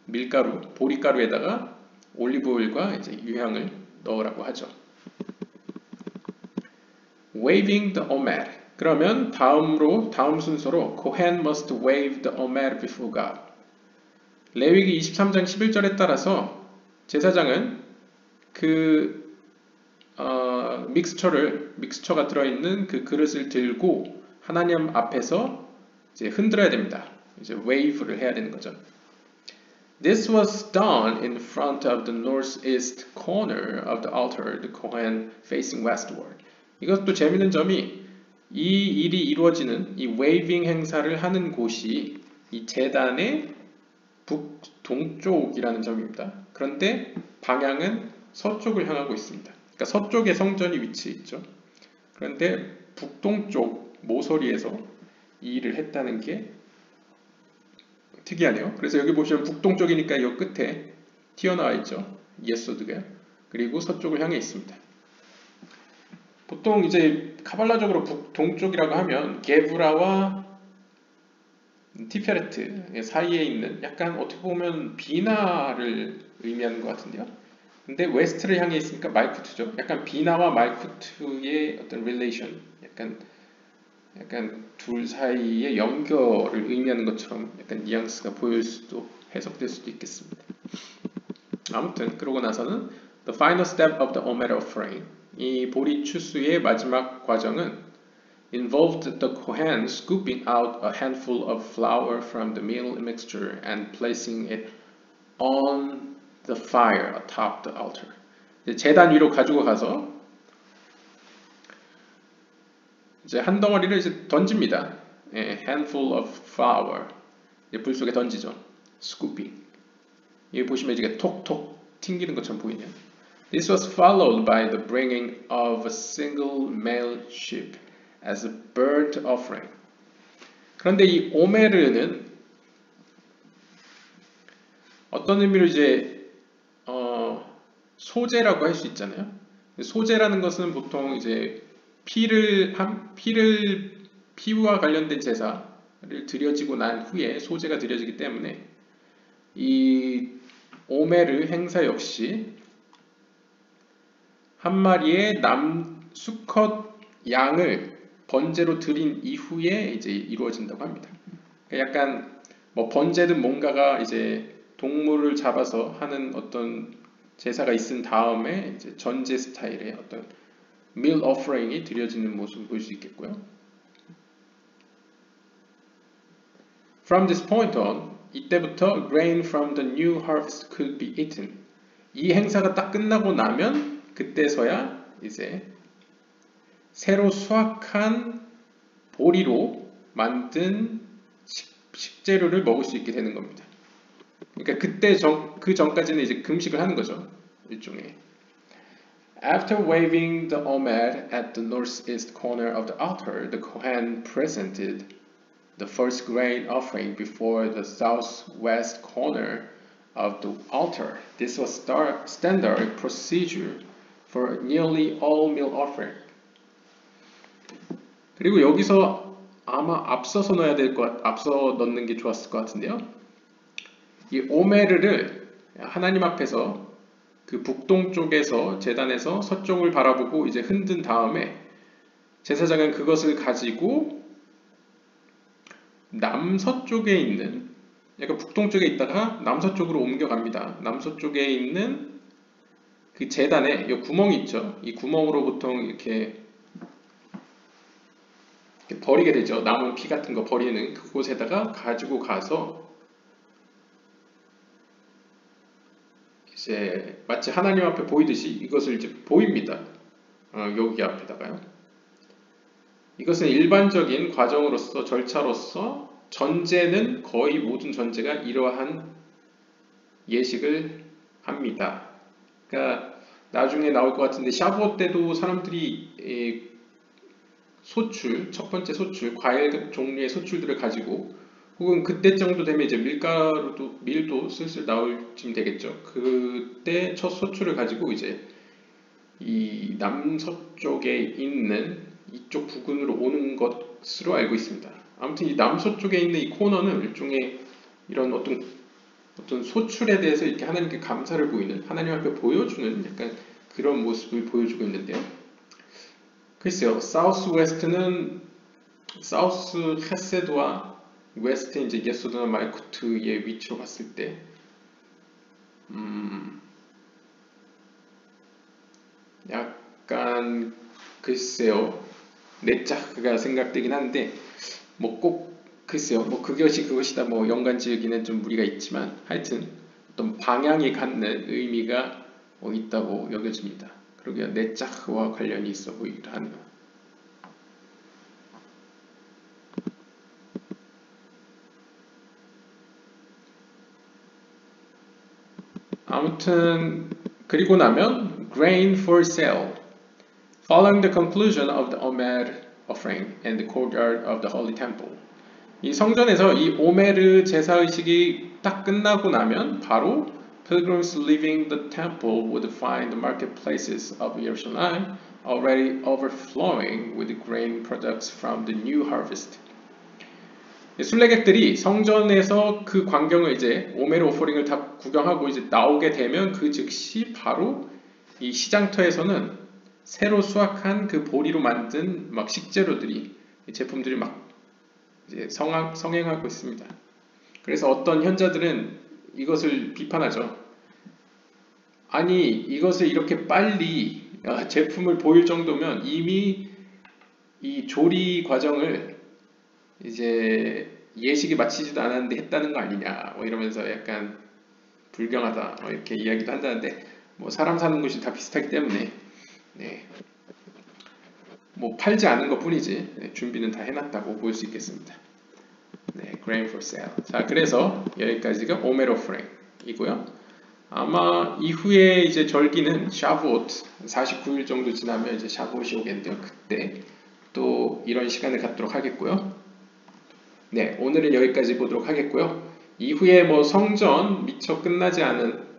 밀가루, 보리가루에다가 올리브오일과 이제 유향을 넣으라고 하죠. Waving the omer. 그러면 다음 순서로 Kohen must wave the omer before God. 레위기 23장 11절에 따라서 제사장은 그 믹스처가 들어있는 그 그릇을 들고 하나님 앞에서 이제 흔들어야 됩니다. 이제 wave를 해야 되는 거죠. This was done in front of the northeast corner of the altar, the Kohen facing westward. 이것도 재밌는 점이 이 일이 이루어지는 이 웨이빙 행사를 하는 곳이 이 제단의 북동쪽이라는 점입니다. 그런데 방향은 서쪽을 향하고 있습니다. 그러니까 서쪽에 성전이 위치해 있죠. 그런데 북동쪽 모서리에서 이 일을 했다는 게 특이하네요. 그래서 여기 보시면 북동쪽이니까 이 끝에 튀어나와 있죠. 예소드가. 그리고 서쪽을 향해 있습니다. 보통 이제 카발라적으로 북동쪽이라고 하면 게브라와 티페레트 사이에 있는 약간 어떻게 보면 비나를 의미하는 것 같은데요. 근데 웨스트를 향해 있으니까 말쿠트죠. 약간 비나와 말쿠트의 어떤 릴레이션, 약간 둘 사이의 연결을 의미하는 것처럼 약간 뉘앙스가 보일 수도 해석될 수도 있겠습니다. 아무튼 그러고 나서는 the final step of the omer offering, 이 보리 추수의 마지막 과정은 involved the Kohen scooping out a handful of flour from the meal mixture and placing it on the fire atop the altar. 제단 위로 가지고 가서 이제 한 덩어리를 이제 던집니다. handful of flour. 불 속에 던지죠. scooping. 여기 보시면 이게 톡톡 튕기는 것처럼 보이네요. This was followed by the bringing of a single male sheep as a burnt offering. 그런데 이 오메르는 어떤 의미로 이제 소제라고 할 수 있잖아요. 소제라는 것은 보통 이제 피와 관련된 제사를 드려지고 난 후에 소제가 드려지기 때문에 이 오메르 행사 역시 한 마리의 수컷 양을 번제로 드린 이후에 이제 이루어진다고 합니다. 약간 뭐 번제든 뭔가가 이제 동물을 잡아서 하는 어떤 제사가 있은 다음에 이제 전제 스타일의 어떤 meal offering이 드려지는 모습을 볼 수 있겠고요. From this point on, 이때부터 grain from the new harvest could be eaten. 이 행사가 딱 끝나고 나면 그때서야 이제 새로 수확한 보리로 만든 식재료를 먹을 수 있게 되는 겁니다. 그러니까 그 전까지는 이제 금식을 하는 거죠. 일종의. After waving the omer at the northeast corner of the altar, the Kohen presented the first grain offering before the southwest corner of the altar. This was standard procedure for nearly all meal offering. 그리고 여기서 아마 앞서 넣는 게 좋았을 것 같은데요. 이 오메르를 하나님 앞에서 그 북동쪽에서 제단에서 서쪽을 바라보고 이제 흔든 다음에 제사장은 그것을 가지고 남서쪽에 있는, 약간 북동쪽에 있다가 남서쪽으로 옮겨갑니다. 남서쪽에 있는 그 제단에 이 구멍이 있죠. 이 구멍으로 보통 이렇게 버리게 되죠. 남은 피 같은 거 버리는 그곳에다가 가지고 가서 이제 마치 하나님 앞에 보이듯이 이것을 이제 보입니다. 여기 앞에다가요. 이것은 일반적인 과정으로서 절차로서 전제는 거의 모든 전제가 이러한 예식을 합니다. 그러니까 나중에 나올 것 같은데 샤브옷 때도 사람들이 소출, 첫 번째 소출, 과일 종류의 소출들을 가지고 혹은 그때 정도 되면 이제 밀도 슬슬 나올 쯤 되겠죠. 그때 첫 소출을 가지고 이제 이 남서쪽에 있는 이쪽 부근으로 오는 것으로 알고 있습니다. 아무튼 이 남서쪽에 있는 이 코너는 일종의 이런 어떤 소출에 대해서 이렇게 하나님께 감사를 보이는, 하나님 앞에 보여주는 약간 그런 모습을 보여주고 있는데요. 글쎄요, 사우스 웨스트는 사우스 헤세드와 웨스트 이제 예소드나 말쿠트의 위치로 봤을 때, 약간 글쎄요, 내짝가 생각되긴 한데, 뭐 꼭 글쎄요, 뭐 그것이 그것이다 뭐 연관지으기는 좀 무리가 있지만 하여튼 어떤 방향이 갖는 의미가 있다고 여겨집니다. 그러기에 내짝과 관련이 있어 보이기도 하네요. 아무튼 그리고 나면 grain for sale. Following the conclusion of the Omer offering and the courtyard of the Holy Temple. 이 성전에서 이 오메르 제사의식이 딱 끝나고 나면 바로 pilgrims leaving the temple would find the marketplaces of Jerusalem already overflowing with grain products from the new harvest. 순례객들이 성전에서 그 광경을 이제 오메르 오퍼링을 다 구경하고 이제 나오게 되면 그 즉시 바로 이 시장터에서는 새로 수확한 그 보리로 만든 막 식재료들이 제품들이 막 이제 성행하고 있습니다. 그래서 어떤 현자들은 이것을 비판하죠. 아니 이것을 이렇게 빨리 제품을 보일 정도면 이미 이 조리 과정을 이제 예식이 마치지도 않았는데 했다는 거 아니냐 뭐 이러면서 약간 불경하다 뭐 이렇게 이야기도 한다는데 뭐 사람 사는 곳이 다 비슷하기 때문에 네. 뭐 팔지 않은 것 뿐이지 네, 준비는 다 해놨다고 볼 수 있겠습니다. 네, grain for sale. 자, 그래서 여기까지가 오멜 오퍼링이고요. 아마 이후에 이제 절기는 샤브옷 49일 정도 지나면 이제 샤브옷이 오겠는데요. 그때 또 이런 시간을 갖도록 하겠고요. 네, 오늘은 여기까지 보도록 하겠고요. 이후에 뭐 성전 미처 끝나지 않은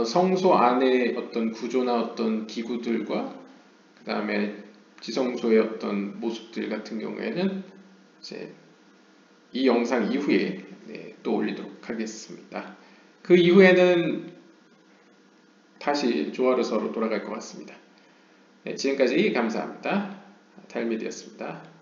성소 안의 어떤 구조나 어떤 기구들과 그 다음에 지성소의 어떤 모습들 같은 경우에는 이제 이 영상 이후에 네, 또 올리도록 하겠습니다. 그 이후에는 다시 조화로서로 돌아갈 것 같습니다. 네, 지금까지 감사합니다. 달미디였습니다.